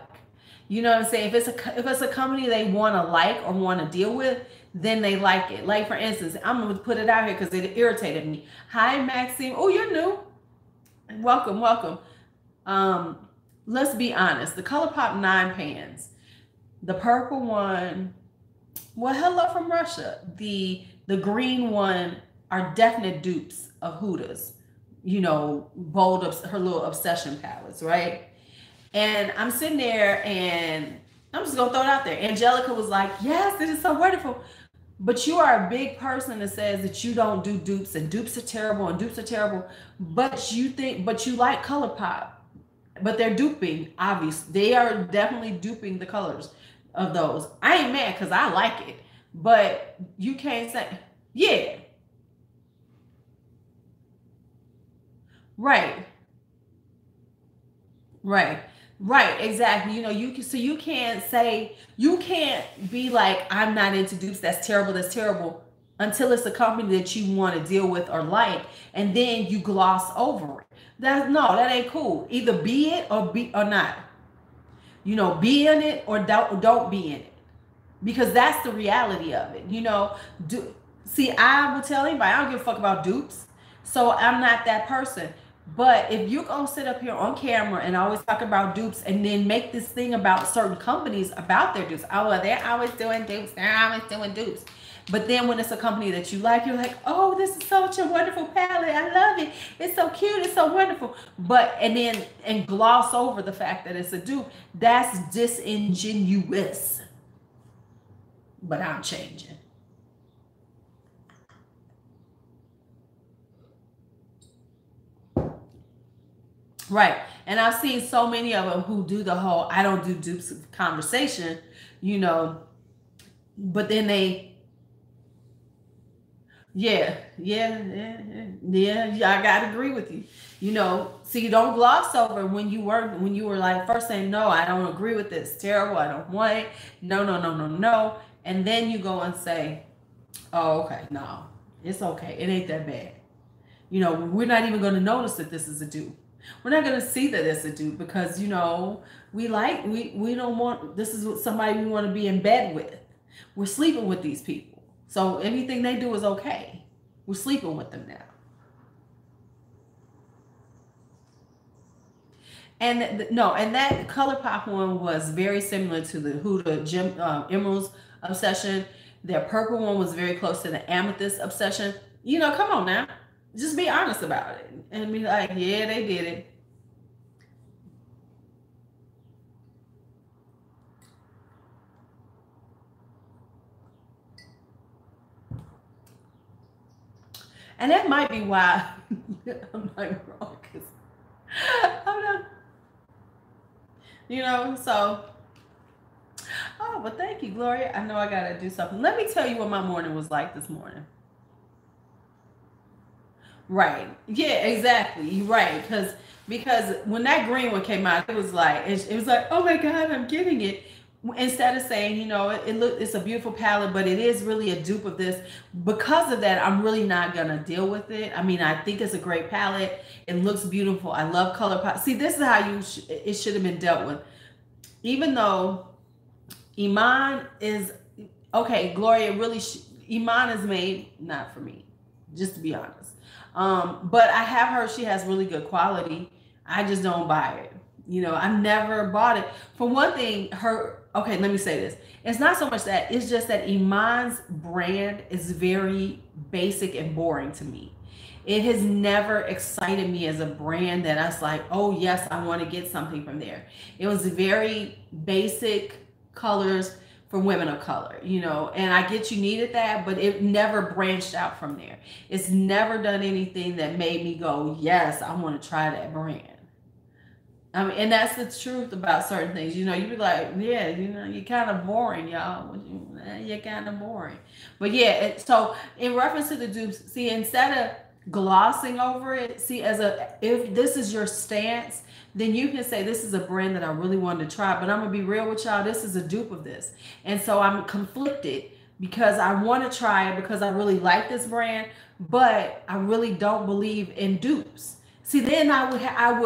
You know what I'm saying? If it's a company they want to like or want to deal with, then they like it. Like for instance, I'm gonna put it out here because it irritated me. Hi, Maxine. Oh, you're new. Welcome, welcome. Um, let's be honest. The ColourPop 9 pans, the purple one. Well, hello from Russia. The green one are definite dupes of Huda's. You know, her little obsession palettes, right? And I'm sitting there and I'm just gonna throw it out there. Angelica was like, yes, this is so wonderful. But you are a big person that says that you don't do dupes and dupes are terrible and dupes are terrible. But you like ColourPop. But they're duping, obviously. They are definitely duping the colors of those. I ain't mad because I like it. But you can't say, yeah. Right. Right. Right, exactly. You know, you can't say, you can't be like, I'm not into dupes, that's terrible, until it's a company that you want to deal with or like, and then you gloss over it. That ain't cool. Either be it or not. You know, be in it or don't be in it. Because that's the reality of it. You know, see, I will tell anybody, I don't give a fuck about dupes. So I'm not that person. But if you're going to sit up here on camera and always talk about dupes and then make this thing about certain companies about their dupes. Oh, well, they're always doing dupes. They're always doing dupes. But then when it's a company that you like, you're like, oh, this is such a wonderful palette. I love it. It's so cute. It's so wonderful. And gloss over the fact that it's a dupe. That's disingenuous. But I'm changing. Right. And I've seen so many of them who do the whole I don't do dupes conversation, you know, but then I gotta agree with you. You know, see, you don't gloss over when you were like first saying, no, I don't agree with this. It's terrible. I don't want it. No. And then you go and say, oh, okay, no, it's okay. It ain't that bad. You know, we're not even going to notice that this is a dupe. We're not going to see that it's a dupe because, you know, we don't want, this is somebody we want to be in bed with. We're sleeping with these people. So anything they do is okay. We're sleeping with them now. And that ColourPop one was very similar to the Huda Emeralds obsession. Their purple one was very close to the Amethyst obsession. You know, come on now. Just be honest about it. And be like, yeah, they did it. And that might be why I'm not wrong. Because I'm not, you know, so. Oh, but thank you, Gloria. I know I got to do something. Let me tell you what my morning was like this morning. Right. Yeah, exactly. You're right. Because when that green one came out, it was like, oh my God, I'm getting it. Instead of saying, you know, it's a beautiful palette, but it is really a dupe of this. Because of that, I'm really not going to deal with it. I mean, I think it's a great palette. It looks beautiful. I love ColourPop. See, this is how it should have been dealt with. Even though Iman is, okay, Gloria, really, Iman is made not for me, just to be honest. But I have heard she has really good quality. I just don't buy it. You know, I've never bought it. For one thing, okay, let me say this. It's not so much that, it's just that Iman's brand is very basic and boring to me. It has never excited me as a brand that I was like, oh yes, I want to get something from there. It was very basic colors for women of color, you know, and I get you needed that, but it never branched out from there. It's never done anything that made me go, yes, I want to try that brand. I mean, and that's the truth about certain things. You know, you be like, yeah, you know, you're kind of boring, y'all. You're kind of boring. But yeah, so in reference to the dupes, see, instead of glossing over it. See, if this is your stance, then you can say this is a brand that I really wanted to try, but I'm gonna be real with y'all, this is a dupe of this. And so I'm conflicted because I want to try it because I really like this brand, but I really don't believe in dupes. See, then I would I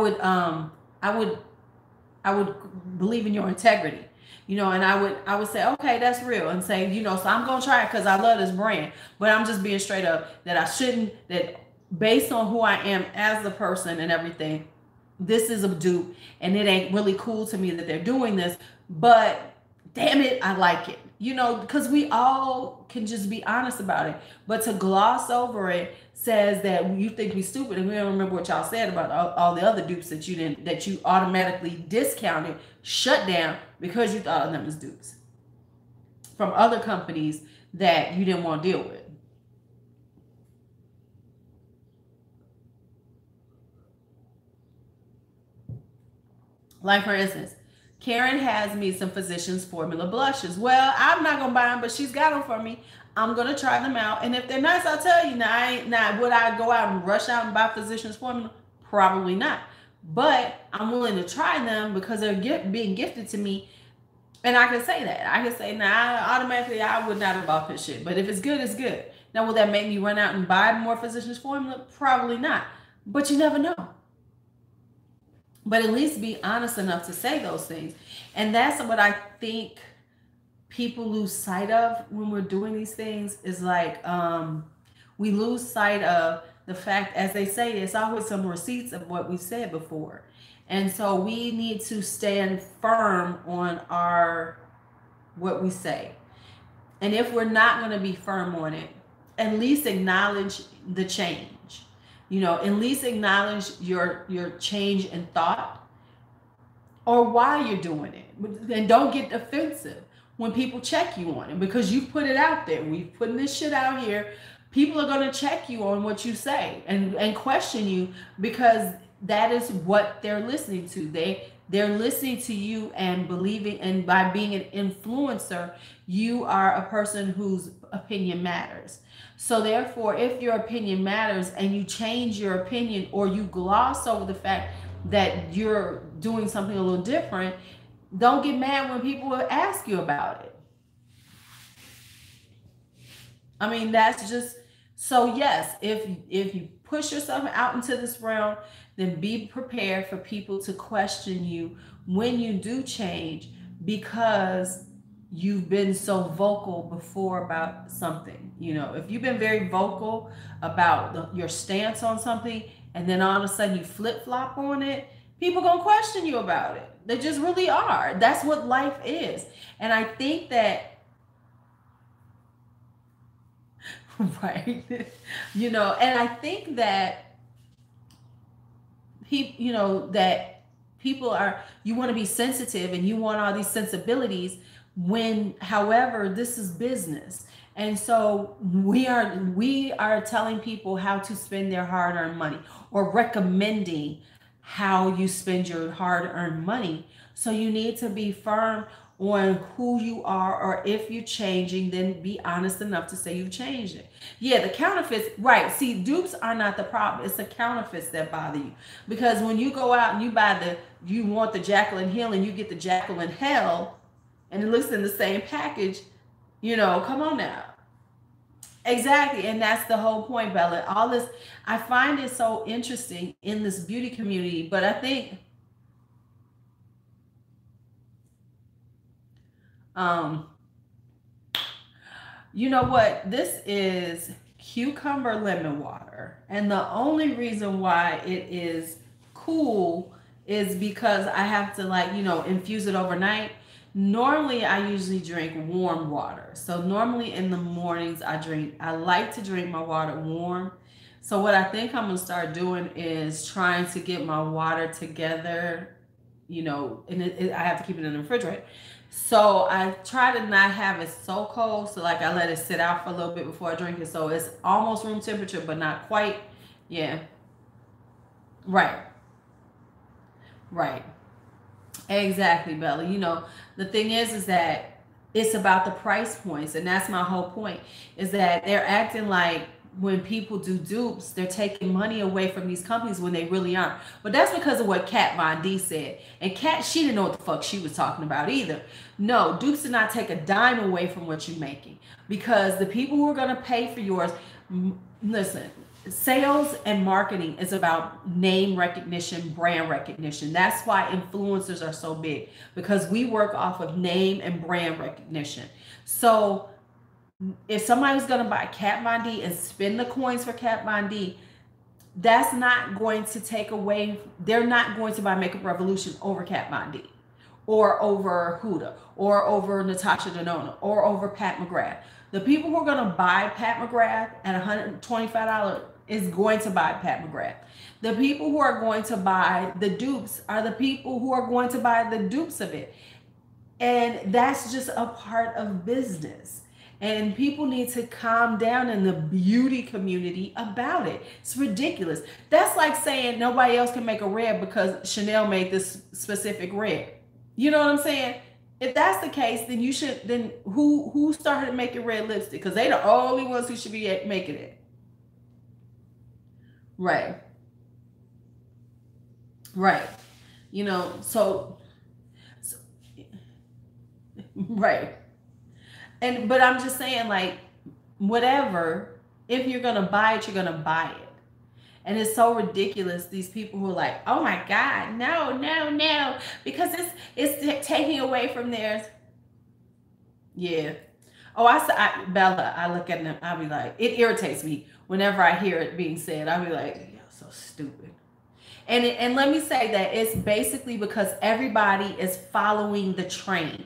would I would believe in your integrity, and I would say, okay, that's real, and say, so I'm gonna try it because I love this brand, but I'm just being straight up that I shouldn't, that based on who I am as a person and everything, this is a dupe, and it ain't really cool to me that they're doing this, but damn it, I like it, because we all can just be honest about it. But to gloss over it says that you think we stupid, and we don't remember what y'all said about all the other dupes that you automatically discounted, shut down because you thought of them as dupes from other companies that you didn't want to deal with. Like, for instance, Karen has me some Physicians Formula blushes. Well, I'm not gonna buy them, but she's got them for me. I'm gonna try them out, and if they're nice, I'll tell you. Now, would I go out and rush out and buy Physicians Formula? Probably not. But I'm willing to try them because they're being gifted to me, and I can say that. I can say, automatically I would not have bought this shit. But if it's good, it's good. Now, will that make me run out and buy more Physicians Formula? Probably not. But you never know. But at least be honest enough to say those things. And that's what I think people lose sight of when we're doing these things, is like, we lose sight of the fact, as they say, it's always some receipts of what we've said before. And so we need to stand firm on what we say. And if we're not going to be firm on it, at least acknowledge the change. At least acknowledge your change in thought or why you're doing it. And don't get offensive when people check you on it, because you put it out there. We've putting this shit out here. People are going to check you on what you say and question you, because that is what they're listening to. They're listening to you and believing, and by being an influencer, you are a person whose opinion matters. So therefore, if your opinion matters and you change your opinion, or you gloss over the fact that you're doing something a little different, don't get mad when people ask you about it. I mean, that's just, so yes, if you push yourself out into this realm, then be prepared for people to question you when you do change, because you've been so vocal before about something. If you've been very vocal about your stance on something, and then all of a sudden you flip-flop on it, people gonna question you about it. They just really are. That's what life is. And I think that, right, and I think that people are, you want to be sensitive and you want all these sensibilities, when, however, this is business. And so we are telling people how to spend their hard-earned money, or recommending how you spend your hard-earned money. So you need to be firm on who you are, or if you're changing, then be honest enough to say you've changed it. Yeah, the counterfeits, right. See, dupes are not the problem. It's the counterfeits that bother you. Because when you go out and you want the Jacqueline Hill and you get the Jacqueline Hell, and it looks in the same package, come on now. Exactly. And that's the whole point, Bella. All this, I find it so interesting in this beauty community, but I think, you know what? This is cucumber lemon water. And the only reason why it is cool is because I have to infuse it overnight. Normally, I usually drink warm water. So normally in the mornings, I like to drink my water warm. So what I think I'm going to start doing is trying to get my water together, and I have to keep it in the refrigerator. So I try to not have it so cold. So I let it sit out for a little bit before I drink it. So it's almost room temperature, but not quite. Yeah. Right. Right. Exactly, Bella. The thing is that it's about the price points. And that's my whole point, is that they're acting like when people do dupes, they're taking money away from these companies when they really aren't. But that's because of what Kat Von D said. And Kat, she didn't know what the fuck she was talking about either. No, dupes did not take a dime away from what you're making, because the people who are going to pay for yours, listen, sales and marketing is about name recognition, brand recognition. That's why influencers are so big, because we work off of name and brand recognition. So if somebody's going to buy Kat Von D and spend the coins for Kat Von D, that's not going to take away. They're not going to buy Makeup Revolution over Kat Von D, or over Huda, or over Natasha Denona, or over Pat McGrath. The people who are going to buy Pat McGrath at $125 is going to buy Pat McGrath. The people who are going to buy the dupes are the people who are going to buy the dupes of it. And that's just a part of business. And people need to calm down in the beauty community about it. It's ridiculous. That's like saying nobody else can make a red because Chanel made this specific red. You know what I'm saying? If that's the case, then you should, then who started making red lipstick? Because they're the only ones who should be making it. Right. Right. You know, so right. But I'm just saying, like, whatever, if you're going to buy it, you're going to buy it. And it's so ridiculous, these people who are like, oh my God, no, no, no, because it's taking away from theirs. Yeah. Oh, Bella, I look at them, I'll be like, it irritates me whenever I hear it being said. I'll be like, you're so stupid. And let me say that it's basically because everybody is following the train.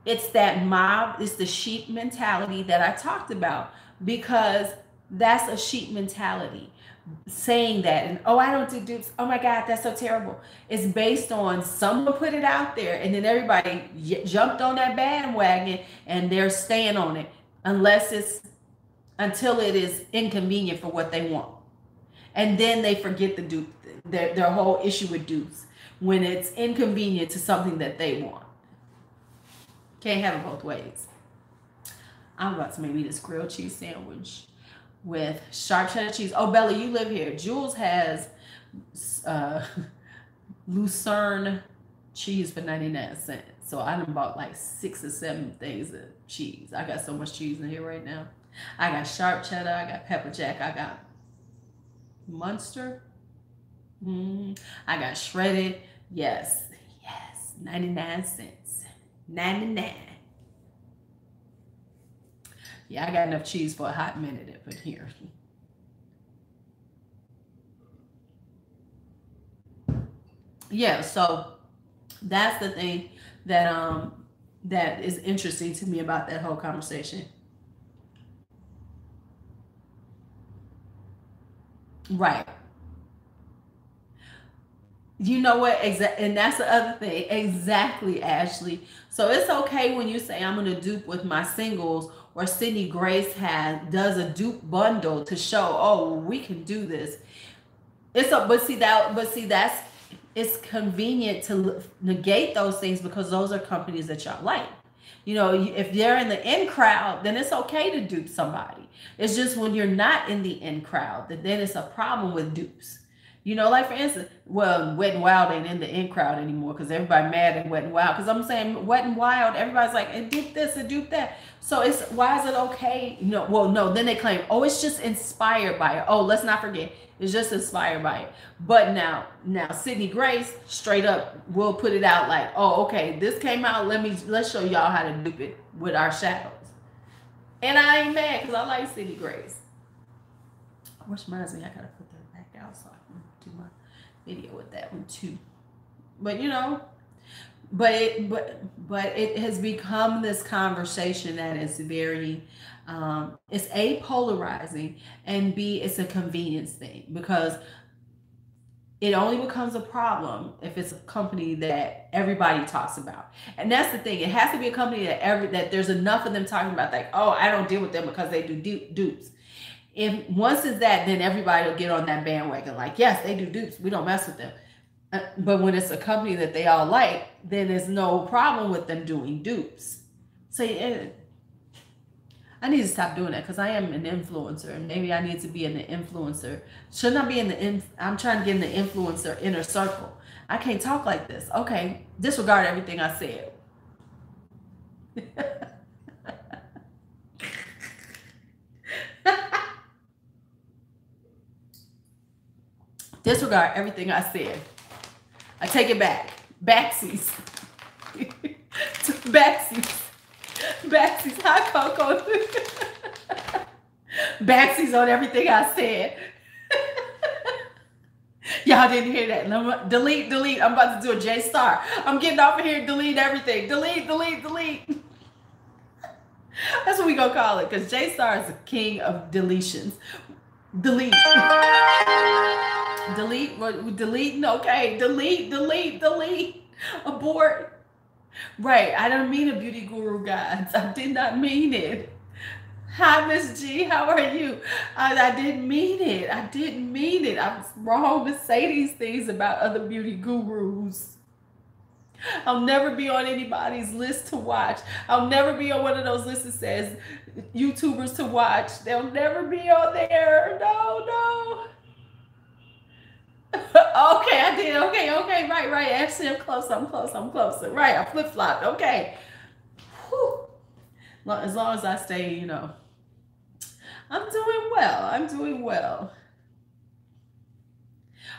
It's that mob, it's the sheep mentality that I talked about, because that's a sheep mentality. Saying that, and oh, I don't do dupes, oh my God, that's so terrible. It's based on someone put it out there, and then everybody jumped on that bandwagon, and they're staying on it until it is inconvenient for what they want. And then they forget the dupe, their whole issue with dupes, when it's inconvenient to something that they want. Can't have it both ways. I'm about to make me this grilled cheese sandwich with sharp cheddar cheese. Oh, Bella, you live here. Jules has Lucerne cheese for 99 cents. So I done bought like 6 or 7 things of cheese. I got so much cheese in here right now. I got sharp cheddar. I got pepper jack. I got Munster. I got shredded. Yes. 99 cents. 99. Yeah, I got enough cheese for a hot minute up in here. Yeah, so that's the thing that that is interesting to me about that whole conversation. Right. You know what? And that's the other thing. Exactly, Ashley. So it's okay when you say I'm going to dupe with my singles, or Sydney Grace does a dupe bundle to show, oh, we can do this. It's convenient to negate those things, because those are companies that y'all like. You know, if they're in the in crowd, then it's okay to dupe somebody. It's just when you're not in the in crowd, that then it's a problem with dupes. You know, like for instance, well, Wet n Wild ain't in the in crowd anymore because everybody mad at Wet n Wild. Because I'm saying Wet n Wild, everybody's like, and dupe this and dupe that. So why is it okay? No, well, no, then they claim, oh, it's just inspired by it. Oh, let's not forget, it's just inspired by it. But now Sydney Grace straight up will put it out like, oh, okay, this came out. Let's show y'all how to dupe it with our shadows. And I ain't mad because I like Sydney Grace. Which reminds me, I gotta put that back out so I can do my video with that one too. But you know, but it has become this conversation that is very it's A, polarizing, and B, it's a convenience thing, because it only becomes a problem if it's a company that everybody talks about. And that's the thing. It has to be a company that there's enough of them talking about, like, oh, I don't deal with them because they do dupes. If once it's that, then everybody will get on that bandwagon. Like, yes, they do dupes. We don't mess with them. But when it's a company that they all like, then there's no problem with them doing dupes. So I need to stop doing that because I am an influencer, and maybe I need to be in the influencer. Shouldn't I be in the I'm trying to get in the influencer inner circle. I can't talk like this. Okay, disregard everything I said. Disregard everything I said. I take it back. Backsies. Backsies. Backsies. Hi, Coco. Backsies on everything I said. Y'all didn't hear that. Delete, delete. I'm about to do a J star. I'm getting off of here. Delete everything. Delete, delete, delete. That's what we gonna call it, because J star is the king of deletions. Delete. Delete. We're deleting. Okay. Delete, delete, delete. Abort. Right. I don't mean a beauty guru, guys. I did not mean it. Hi, Miss G. How are you? I didn't mean it. I didn't mean it. I was wrong to say these things about other beauty gurus. I'll never be on anybody's list to watch. I'll never be on one of those lists that says YouTubers to watch. They'll never be on there. No, no. Okay, I did. Okay, okay, right, right. Actually, I'm close. I'm close. I'm closer. Right, I flip-flopped. Okay. Whew. As long as I stay, you know, I'm doing well. I'm doing well.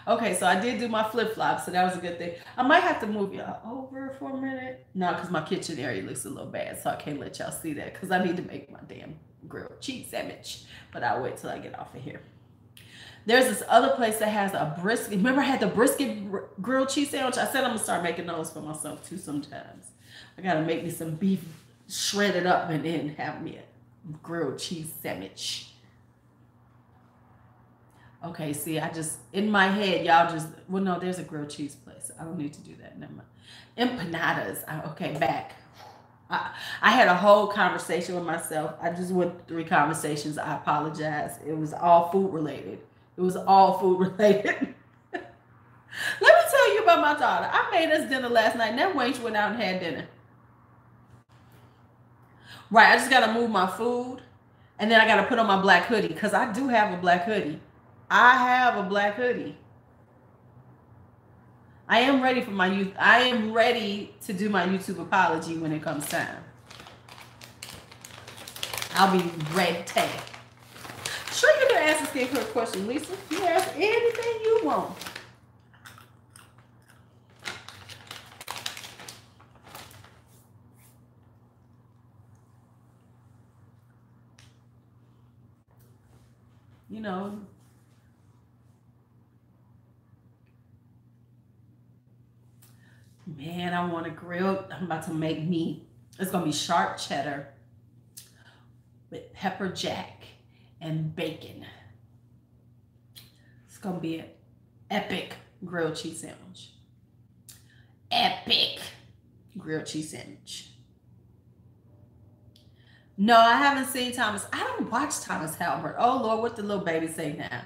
Okay, so I did do my flip-flop, so that was a good thing. I might have to move y'all over for a minute. No, because my kitchen area looks a little bad, so I can't let y'all see that because I need to make my damn grilled cheese sandwich. But I'll wait till I get off of here. There's this other place that has a brisket. Remember I had the brisket grilled cheese sandwich? I said I'm going to start making those for myself too sometimes. I got to make me some beef shredded up and then have me a grilled cheese sandwich. Okay, see, I just, in my head, y'all just, well, no, there's a grilled cheese place. I don't need to do that. Never mind. Empanadas. Okay, back. I had a whole conversation with myself. I just went through 3 conversations. I apologize. It was all food related. It was all food related. Let me tell you about my daughter. I made us dinner last night, and that wench went out and had dinner. Right, I just got to move my food, and then I got to put on my black hoodie, because I do have a black hoodie. I have a black hoodie. I am ready for my youth. I am ready to do my YouTube apology when it comes time. I'll be ready. Sure, you can ask a skincare question, Lisa. You ask anything you want. You know. Man, I want to grill. I'm about to make me. It's going to be sharp cheddar with pepper jack and bacon. It's going to be an epic grilled cheese sandwich. Epic grilled cheese sandwich. No, I haven't seen Thomas. I don't watch Thomas Halbert. Oh, Lord, what the little baby say now?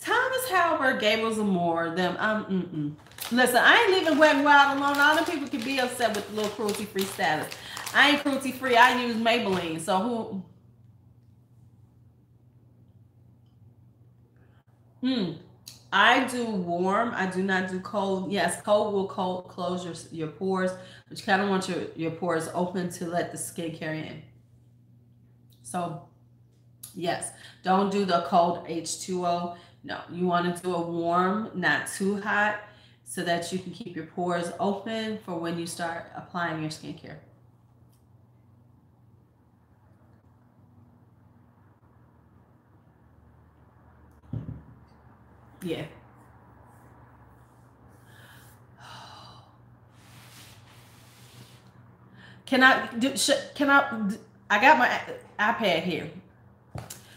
Thomas Halbert, Gabriel Zamora, them. Listen, I ain't leaving Wet and Wild alone. All the people can be upset with the little cruelty-free status. I ain't cruelty-free. I use Maybelline. So who? I do warm. I do not do cold. Yes, cold will close your pores, but you kind of want your pores open to let the skincare in. So, yes, don't do the cold H2O. No, you want to do a warm, not too hot, so that you can keep your pores open for when you start applying your skincare. Yeah. I got my iPad here.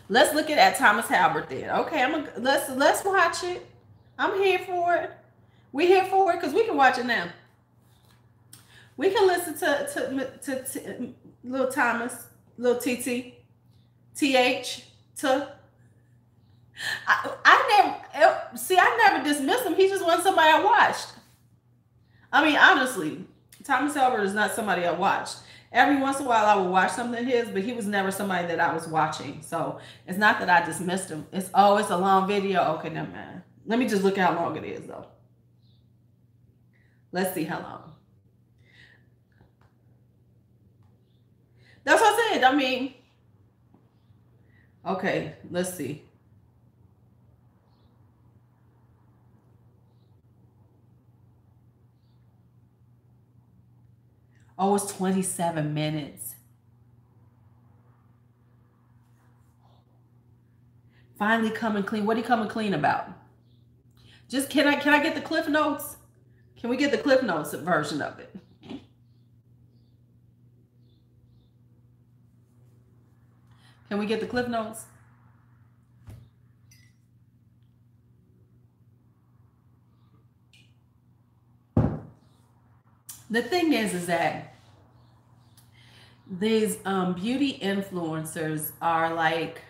Let's look at Thomas Halbert then. Okay, let's watch it. I'm here for it. We're here for it because we can watch it now. We can listen to little Thomas, little TT, TH, I never dismissed him. He just wasn't somebody I watched. I mean, honestly, Thomas Halbert is not somebody I watched. every once in a while I would watch something of his, but he was never somebody that I was watching. So it's not that I dismissed him. It's, oh, it's a long video. Okay, never mind. Let me just look how long it is though. Let's see how long. That's what I said. I mean, okay, let's see. Oh, it's 27 minutes. Finally coming clean. What are you coming clean about? Just can I get the Cliff Notes? Can we get the Cliff Notes version of it? Can we get the Cliff Notes? The thing is that these beauty influencers are like,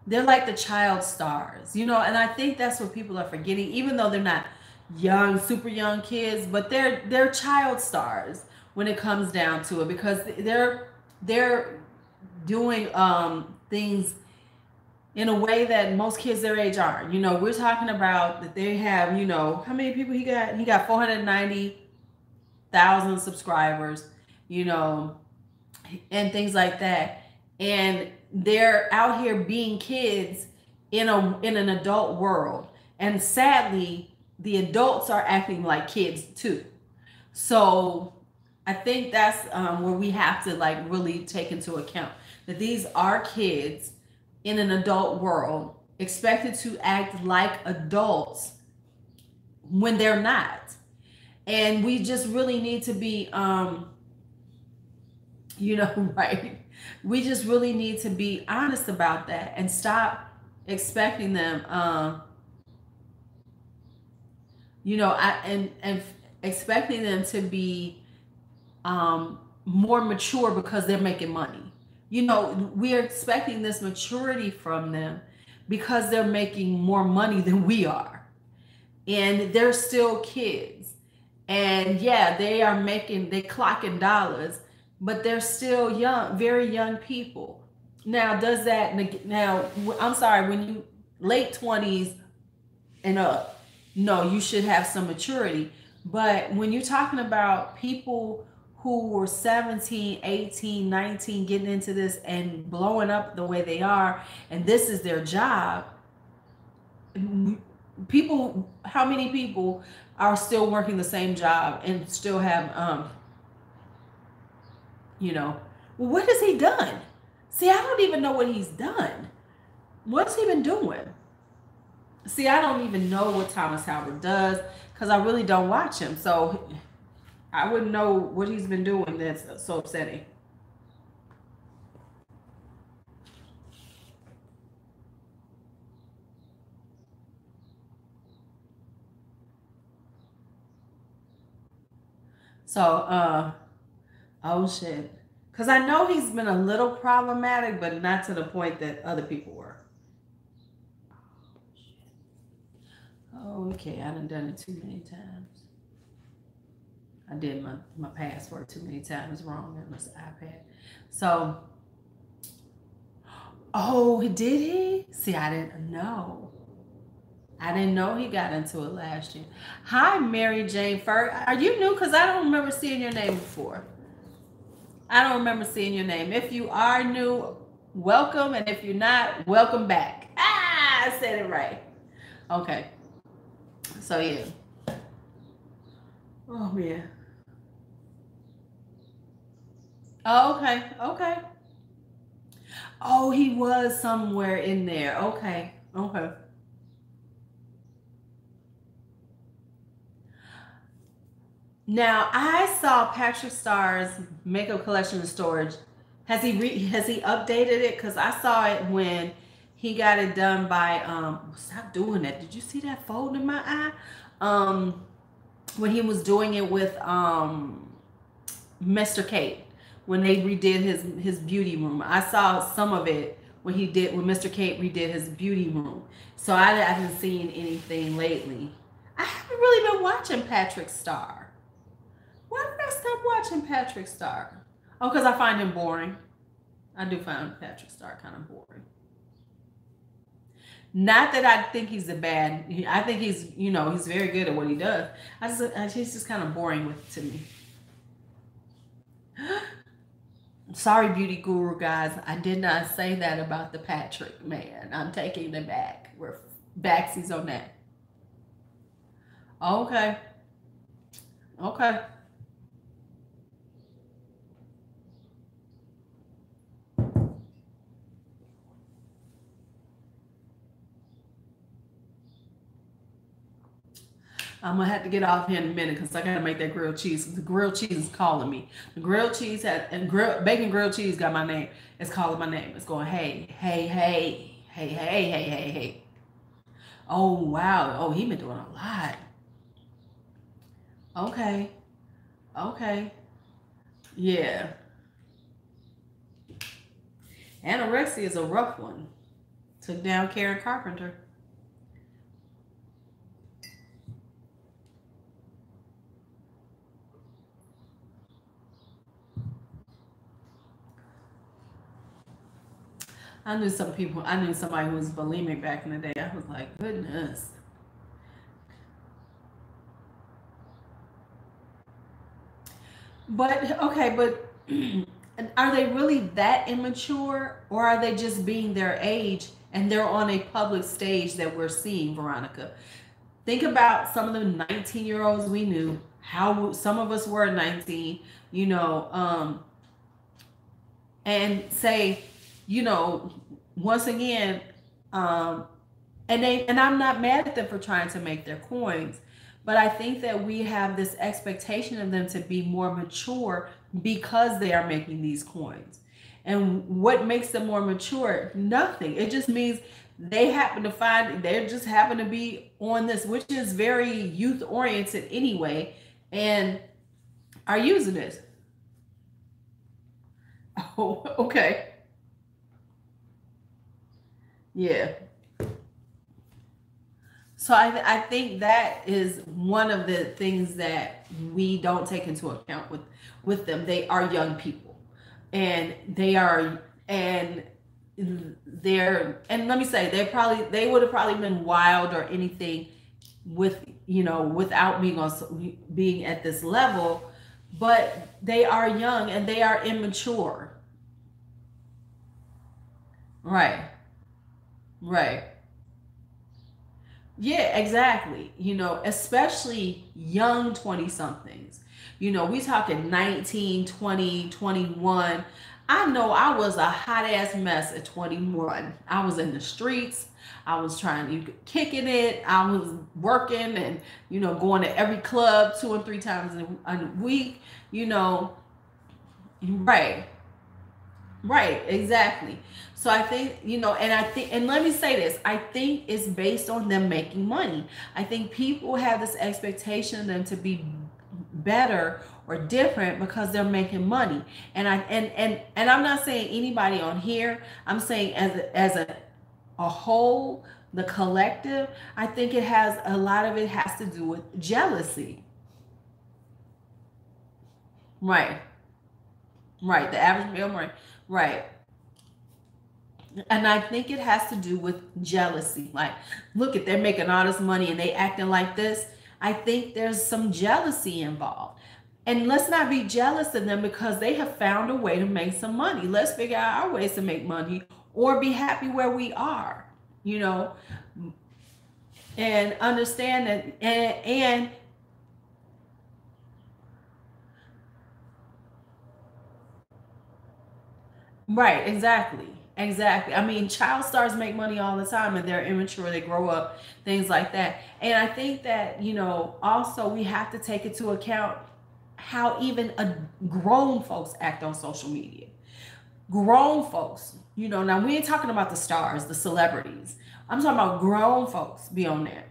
they're like the child stars, you know, and I think that's what people are forgetting, even though they're not young, super young kids, but they're child stars when it comes down to it, because they're doing things in a way that most kids their age aren't. You know, we're talking about that they have, you know, how many people he got? He got 490,000 subscribers, you know, and things like that. And they're out here being kids in an adult world. And sadly, the adults are acting like kids too. So I think that's where we have to like really take into account that these are kids in an adult world expected to act like adults when they're not. And we just really need to be, you know, right? We just really need to be honest about that and stop expecting them, you know, and expecting them to be more mature because they're making money. You know, we're expecting this maturity from them because they're making more money than we are. And they're still kids. And yeah, they're clocking dollars, but they're still young, very young people. Now, I'm sorry, when you late 20s and up, no, you should have some maturity. But when you're talking about people who were 17, 18, 19, getting into this and blowing up the way they are, and this is their job, how many people are still working the same job and still have, you know, well, what has he done? See, I don't even know what he's done. What's he been doing? See, I don't even know what Thomas Howard does because I really don't watch him. So I wouldn't know what he's been doing that's so upsetting. So, oh shit. Because I know he's been a little problematic, but not to the point that other people were. Oh, okay. I done it too many times. I did my password too many times wrong on this iPad. So, oh, did he? See, I didn't know. I didn't know he got into it last year. Hi, Mary Jane Ferg. Are you new? Because I don't remember seeing your name before. I don't remember seeing your name. If you are new, welcome. And if you're not, welcome back. Ah, I said it right. Okay. So, yeah. Oh, man. Oh, okay. Okay. Oh, he was somewhere in there. Okay. Okay. Now, I saw Patrick Starr's makeup collection in storage. Has he updated it? Because I saw it when he got it done by stop doing that. Did you see that fold in my eye? When he was doing it with Mr. Kate, when they redid his beauty room. I saw some of it when Mr. Kate redid his beauty room. So I haven't seen anything lately. I haven't really been watching Patrick Starr. Why did I stop watching Patrick Starr? Oh, because I find him boring. I do find Patrick Star kind of boring. Not that I think he's a bad. I think he's, he's very good at what he does. He's just kind of boring to me. Sorry, beauty guru guys. I did not say that about the Patrick man. I'm taking it back. We're backsies on that. Okay. Okay. I'm gonna have to get off here in a minute because I gotta make that grilled cheese. The grilled cheese is calling me. The grilled cheese bacon grilled cheese got my name. It's calling my name. It's going, hey, hey, hey, hey, hey, hey, hey, hey. Oh wow. Oh, he been doing a lot. Okay. Okay. Yeah. Anorexia is a rough one. Took down Karen Carpenter. I knew somebody who was bulimic back in the day. I was like, goodness. But okay, but are they really that immature, or are they just being their age and they're on a public stage that we're seeing, Veronica? Think about some of the 19-year-olds we knew, how some of us were 19, and say, once again, and I'm not mad at them for trying to make their coins, but I think that we have this expectation of them to be more mature because they are making these coins. And what makes them more mature? Nothing. It just means they just happen to be on this, which is very youth oriented anyway, and are using this. Oh, okay. Yeah. So I think that is one of the things that we don't take into account with them. They are young people, and and let me say, they would have probably been wild or anything without being at this level, but they are young and they are immature. Right. Right. Yeah, exactly. Especially young 20 somethings. We talking 19, 20, 21. I know I was a hot ass mess at 21. I was in the streets. I was trying to kicking it. I was working and, going to every club 2 and 3 times a week, right. Right, exactly. So I think, and let me say this, I think it's based on them making money. I think people have this expectation of them to be better or different because they're making money. And I'm not saying anybody on here, I'm saying as a whole, the collective, I think a lot of it has to do with jealousy. Right. Right. The average male brain. Right. And I think it has to do with jealousy. Like, look at, they're making all this money and they acting like this. I think there's some jealousy involved. And let's not be jealous of them because they have found a way to make some money. Let's figure out our ways to make money or be happy where we are, you know, and understand that and right, exactly. Exactly. I mean, child stars make money all the time and they're immature, they grow up, things like that. And I think that, also we have to take into account how even grown folks act on social media. Grown folks, now we ain't talking about the stars, the celebrities. I'm talking about grown folks be on there.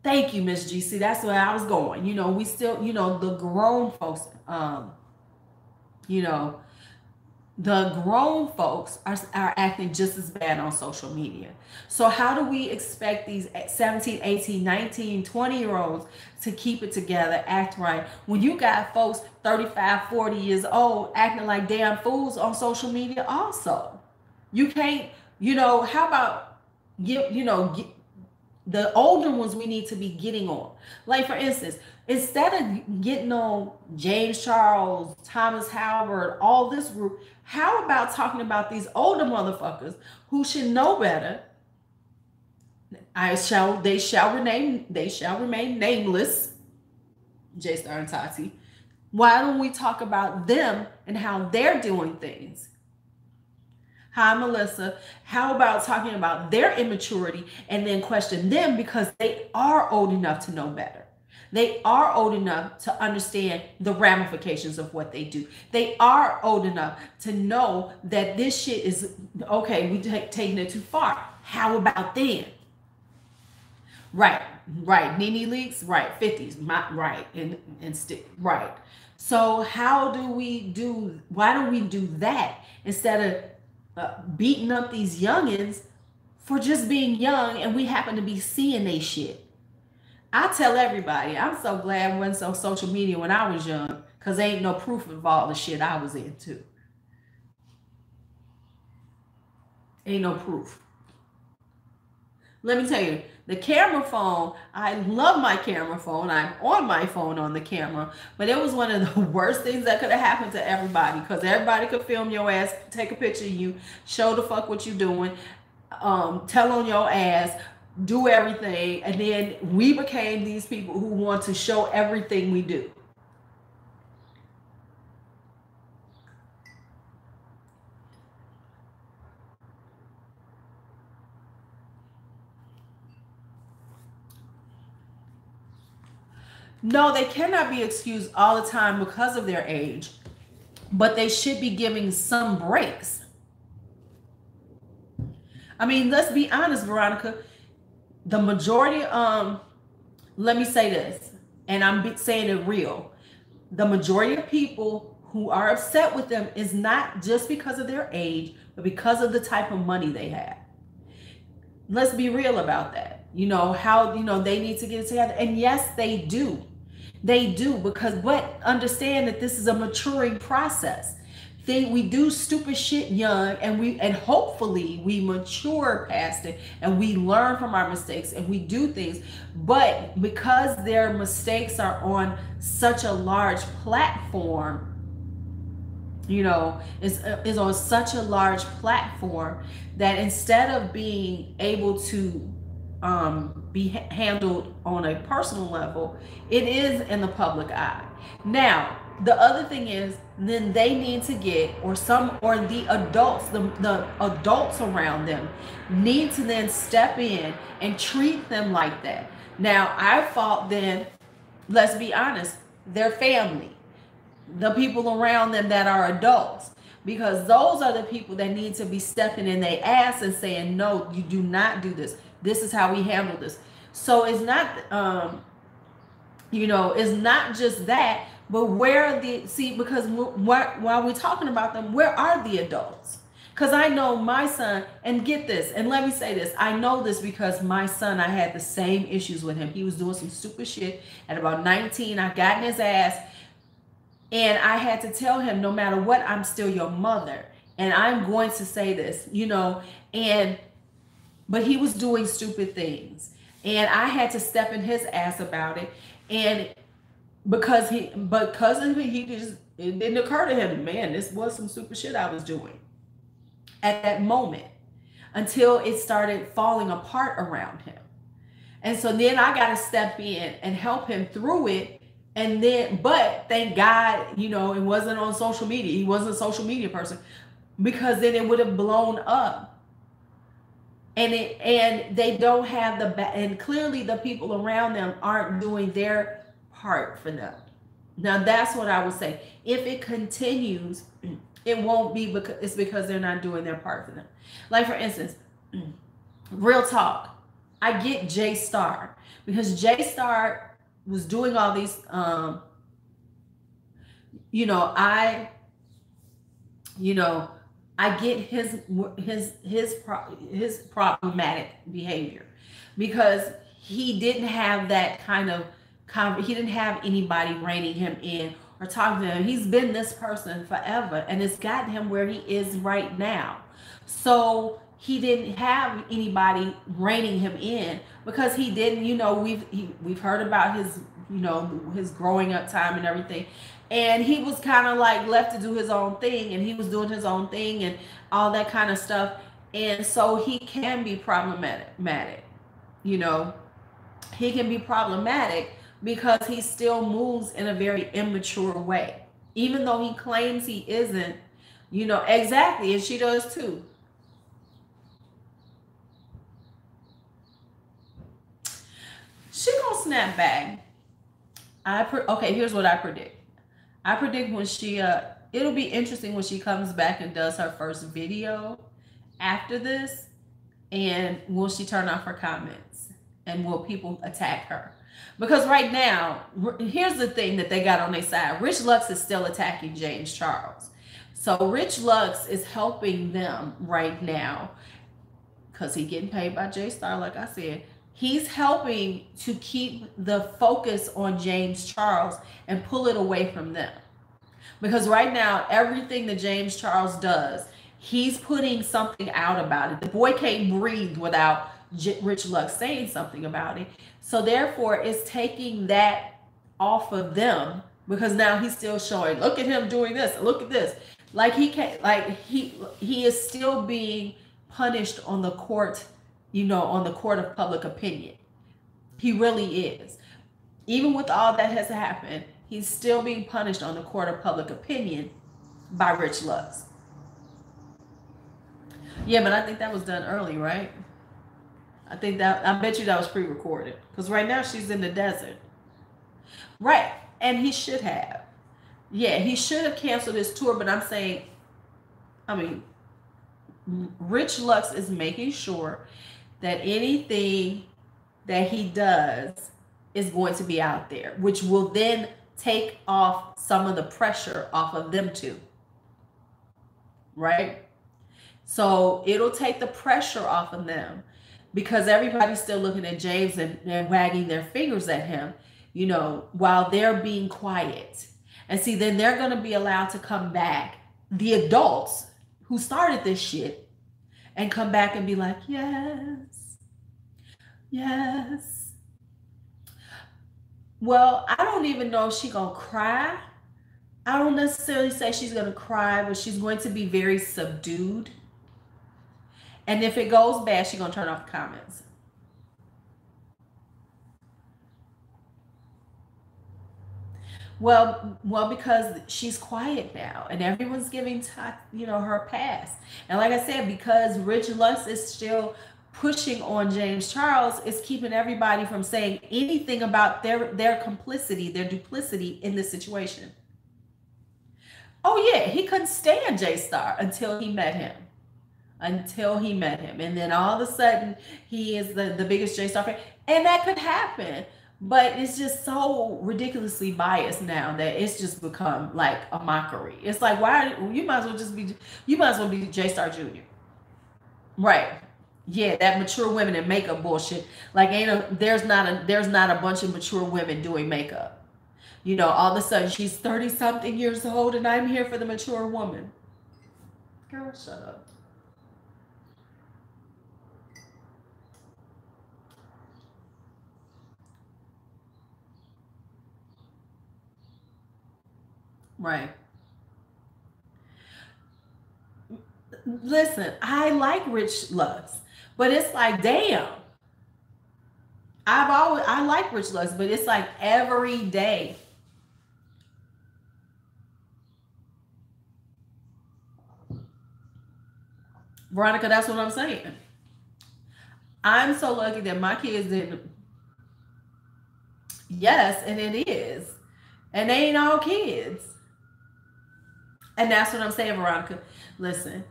Thank you, Miss GC. That's where I was going. We still, the grown folks, you know, the grown folks are acting just as bad on social media. So how do we expect these 17, 18, 19, 20-year-olds to keep it together, act right, when you got folks 35, 40 years old acting like damn fools on social media also? You can't, how about the older ones we need to be getting on. Like, for instance, instead of getting on James Charles, Thomas Howard, all this group, how about talking about these older motherfuckers who should know better? They shall remain nameless, J Star and Tati. Why don't we talk about them and how they're doing things? Hi, Melissa. How about talking about their immaturity and then question them, because they are old enough to know better. They are old enough to understand the ramifications of what they do. They are old enough to know that this shit is, okay, we taking it too far. How about then? Right. Nene Leaks, right. 50s, right. And stick, right. So why don't we do that instead of beating up these youngins for just being young, and we happen to be seeing they shit? I tell everybody, I'm so glad I wasn't on social media when I was young, because there ain't no proof of all the shit I was into. Ain't no proof. Let me tell you, the camera phone, I love my camera phone. I'm on my phone on the camera, but it was one of the worst things that could have happened to everybody, because everybody could film your ass, take a picture of you, show the fuck what you doing, tell on your ass, do everything, and then we became these people who want to show everything we do. No, they cannot be excused all the time because of their age, but they should be giving some breaks. I mean, let's be honest, Veronica. The majority, let me say this, and I'm saying it real. The majority of people who are upset with them is not just because of their age, but because of the type of money they have. Let's be real about that. How, they need to get it together. And yes, they do. They do, but understand that this is a maturing process. We do stupid shit young, and hopefully we mature past it and we learn from our mistakes and we do things. But because their mistakes are on such a large platform, is on such a large platform, that instead of being able to be handled on a personal level, it is in the public eye. Now, the other thing is, then they need to get, or the adults, the adults around them need to then step in and treat them like that. Now, our fault then, let's be honest, their family, the people around them that are adults, because those are the people that need to be stepping in their ass and saying, no, you do not do this. This is how we handle this. So it's not, it's not just that, but because while we're talking about them, where are the adults? Because I know my son, and get this, and let me say this, I know this because my son, I had the same issues with him. He was doing some stupid shit. At about 19, I got in his ass, and I had to tell him, no matter what, I'm still your mother. And I'm going to say this, but he was doing stupid things. And I had to step in his ass about it. And because it didn't occur to him, man, this was some stupid shit I was doing at that moment, until it started falling apart around him. And so then I got to step in and help him through it. And then, but thank God, it wasn't on social media. He wasn't a social media person, because then it would have blown up. And they don't have and clearly the people around them aren't doing their part for them. Now that's what I would say. If it continues, it won't be because they're not doing their part for them. Like, for instance, real talk, I get J Star, because J Star was doing all these, You know, I get his problematic behavior, because he didn't have that kind of he didn't have anybody reining him in or talking to him. He's been this person forever, and it's gotten him where he is right now. So he didn't have anybody reining him in, because he didn't, you know, we've heard about his, you know, his growing up time and everything. And he was kind of like left to do his own thing, and he was doing his own thing and all that kind of stuff. And so he can be problematic, you know, he can be problematic because he still moves in a very immature way, even though he claims he isn't, you know. Exactly. And she does too. She gonna snap back. Okay, here's what I predict. I predict when she it'll be interesting when she comes back and does her first video after this. And will she turn off her comments? And will people attack her? Because right now, here's the thing that they got on their side. Rich Lux is still attacking James Charles. So Rich Lux is helping them right now, because he's getting paid by J-Star, like I said. He's helping to keep the focus on James Charles and pull it away from them. Because right now, everything that James Charles does, he's putting something out about it. The boy can't breathe without Rich Lux saying something about it. So therefore, it's taking that off of them, because now he's still showing, look at him doing this, look at this. Like he can't, like he is still being punished on the court, you know, on the court of public opinion. He really is. Even with all that has happened, he's still being punished on the court of public opinion by Rich Lux. Yeah, but I think that was done early, right? I bet you that was pre-recorded. Because right now she's in the desert. Right. And he should have. Yeah, he should have canceled his tour, but I'm saying, I mean, Rich Lux is making sure that anything that he does is going to be out there, which will then take off some of the pressure off of them too. Right? So it'll take the pressure off of them, because everybody's still looking at James and wagging their fingers at him, you know, while they're being quiet. And see, then they're going to be allowed to come back, the adults who started this shit, and come back and be like, yes, yes. Well, I don't even know if she's going to cry. I don't necessarily say she's going to cry, but she's going to be very subdued. And if it goes bad, she's going to turn off the comments. Well, because she's quiet now, and everyone's giving, you know, her pass. And like I said, because Rich Lux is still pushing on James Charles, it's keeping everybody from saying anything about their complicity, their duplicity in this situation. Oh yeah, he couldn't stand J-Star until he met him. And then all of a sudden he is the biggest J-Star fan. And that could happen. But it's just so ridiculously biased now that it's just become like a mockery. It's like, why you might as well be J-Star Jr. Right. Yeah, that mature women in makeup bullshit. Like there's not a bunch of mature women doing makeup. You know, all of a sudden she's 30-something years old and I'm here for the mature woman. Girl, shut up. Right. Listen, I like Rich Lux, but it's like, damn. I like Rich Lux, but it's like every day. Veronica, that's what I'm saying. I'm so lucky that my kids didn't. Yes, and it is. And they ain't all kids. And that's what I'm saying, Veronica. Listen,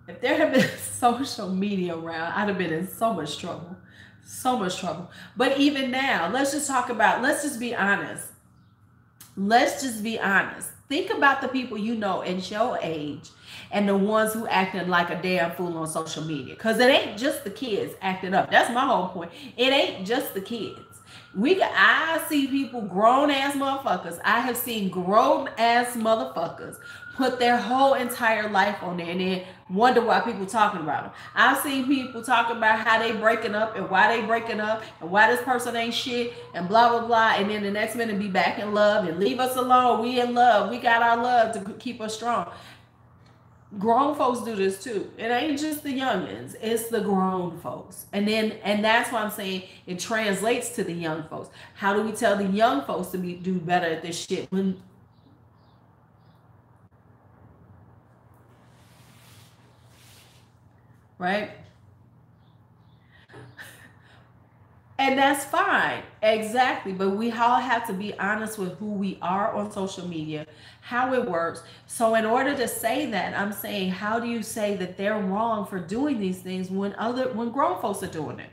if there had been social media around, I'd have been in so much trouble. So much trouble. But even now, let's just be honest. Let's just be honest. Think about the people you know at your age and the ones who acting like a damn fool on social media. Because it ain't just the kids acting up. That's my whole point. It ain't just the kids. I see people, grown ass motherfuckers. I have seen grown ass motherfuckers put their whole entire life on there and then wonder why people talking about them. I've seen people talking about how they breaking up and why they breaking up and why this person ain't shit and blah blah blah, and then the next minute be back in love and leave us alone. We in love. We got our love to keep us strong. Grown folks do this too. It ain't just the youngins, it's the grown folks. And that's why I'm saying it translates to the young folks. How do we tell the young folks to do better at this shit when, right? And that's fine. Exactly. But we all have to be honest with who we are on social media, how it works. So in order to say that, I'm saying, how do you say that they're wrong for doing these things when grown folks are doing it?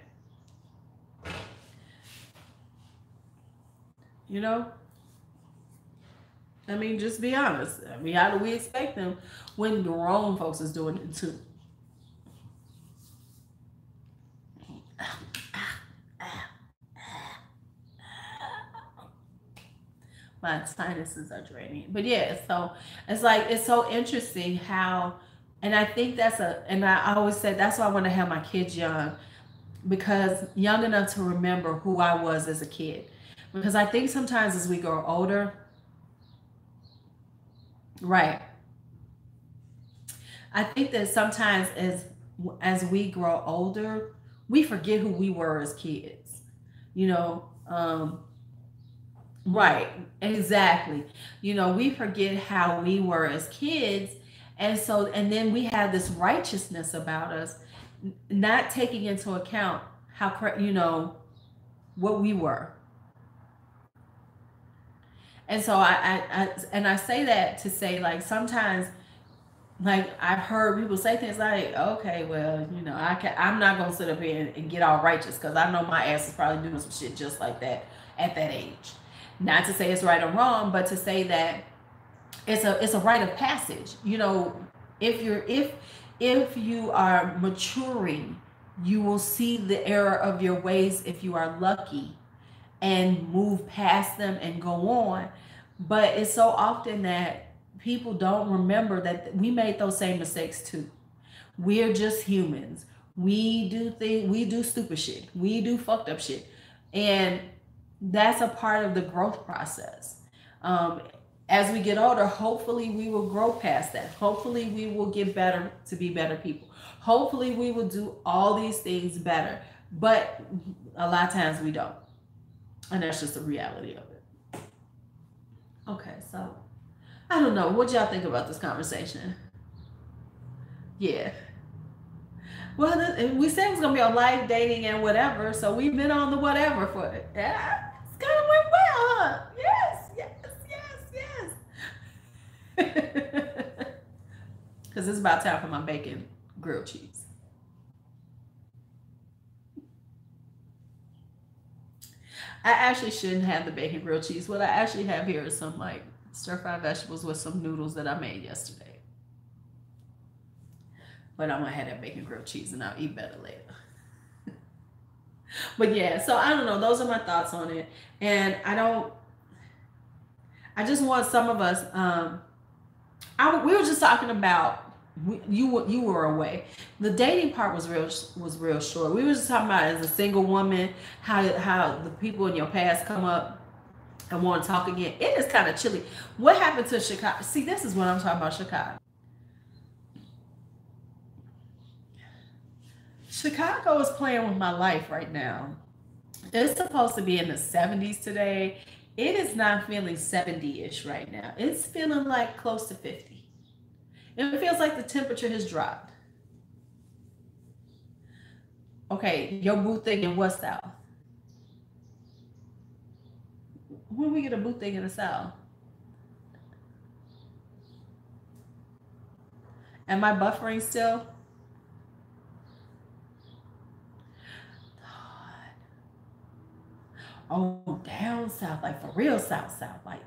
You know? I mean, just be honest. I mean, how do we expect them when grown folks is doing it too? My sinuses are draining. But yeah, so it's like, it's so interesting how, and I think and I always said that's why I want to have my kids young, because young enough to remember who I was as a kid. Because I think sometimes as we grow older, right, I think that sometimes as we grow older, we forget who we were as kids. You know, right, exactly. You know, we forget how we were as kids. And then we have this righteousness about us, not taking into account how, what we were. And so I say that to say, like, sometimes, like, I've heard people say things like, okay, well, I'm not going to sit up here and get all righteous because I know my ass is probably doing some shit just like that at that age. Not to say it's right or wrong, but to say that it's a rite of passage. If you are maturing, you will see the error of your ways if you are lucky and move past them and go on. But it's so often that people don't remember that we made those same mistakes too. We're just humans. We do stupid shit. We do fucked up shit. And that's a part of the growth process. As we get older, hopefully we will grow past that. Hopefully we will get better to be better people. Hopefully we will do all these things better. But a lot of times we don't. And that's just the reality of it. Okay, so I don't know. What y'all think about this conversation? Yeah. Well, we said it was going to be on live dating and whatever, so we've been on the whatever for it. Yeah, it's kind of went well, huh? Yes, yes, yes, yes. Because it's about time for my bacon grilled cheese. I actually shouldn't have the bacon grilled cheese. What I actually have here is some, like, stir-fried vegetables with some noodles that I made yesterday. But I'm gonna have that bacon grilled cheese and I'll eat better later. But yeah, so I don't know. Those are my thoughts on it. And I just want some of us, we were just talking about, you were away. The dating part was real short. We were just talking about, as a single woman, how the people in your past come up and want to talk again. It is kind of chilly. What happened to Chicago? See, this is what I'm talking about, Chicago. Chicago is playing with my life right now. It's supposed to be in the 70s today. It is not feeling 70-ish right now. It's feeling like close to 50. It feels like the temperature has dropped. Okay, your boo thing in what South? When we get a boo thing in the South? Am I buffering still? Oh, down south, like for real south, like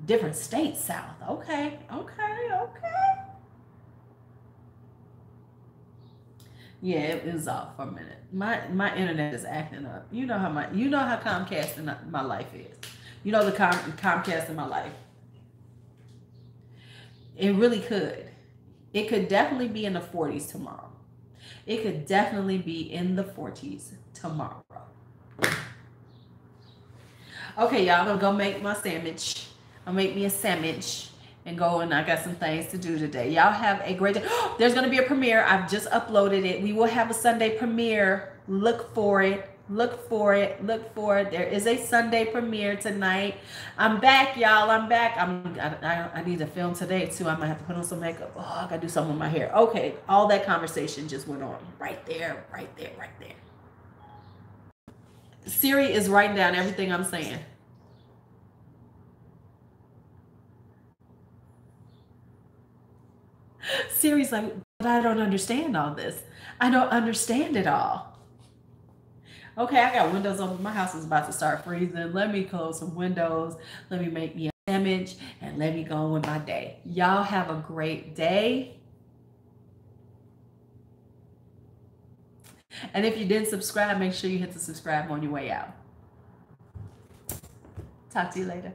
Different states south. Okay, okay, okay. Yeah, it was off for a minute. My internet is acting up. You know how Comcast in my life is. You know the Comcast in my life. It really could. It could definitely be in the 40s tomorrow. It could definitely be in the 40s tomorrow. Okay, y'all, I'm gonna go make my sandwich. I'll make me a sandwich and go, and I got some things to do today. Y'all have a great day. There's gonna be a premiere. I've just uploaded it. We will have a Sunday premiere. Look for it. Look for it. Look for it. There is a Sunday premiere tonight. I'm back, y'all. I'm back. I need to film today too. I might have to put on some makeup. Oh, I gotta do something with my hair. Okay, all that conversation just went on right there, right there, right there. Siri is writing down everything I'm saying. Siri's like, but I don't understand all this. I don't understand it all. Okay, I got windows open. My house is about to start freezing. Let me close some windows. Let me make me a sandwich and let me go on with my day. Y'all have a great day. And if you didn't subscribe, make sure you hit the subscribe on your way out. Talk to you later.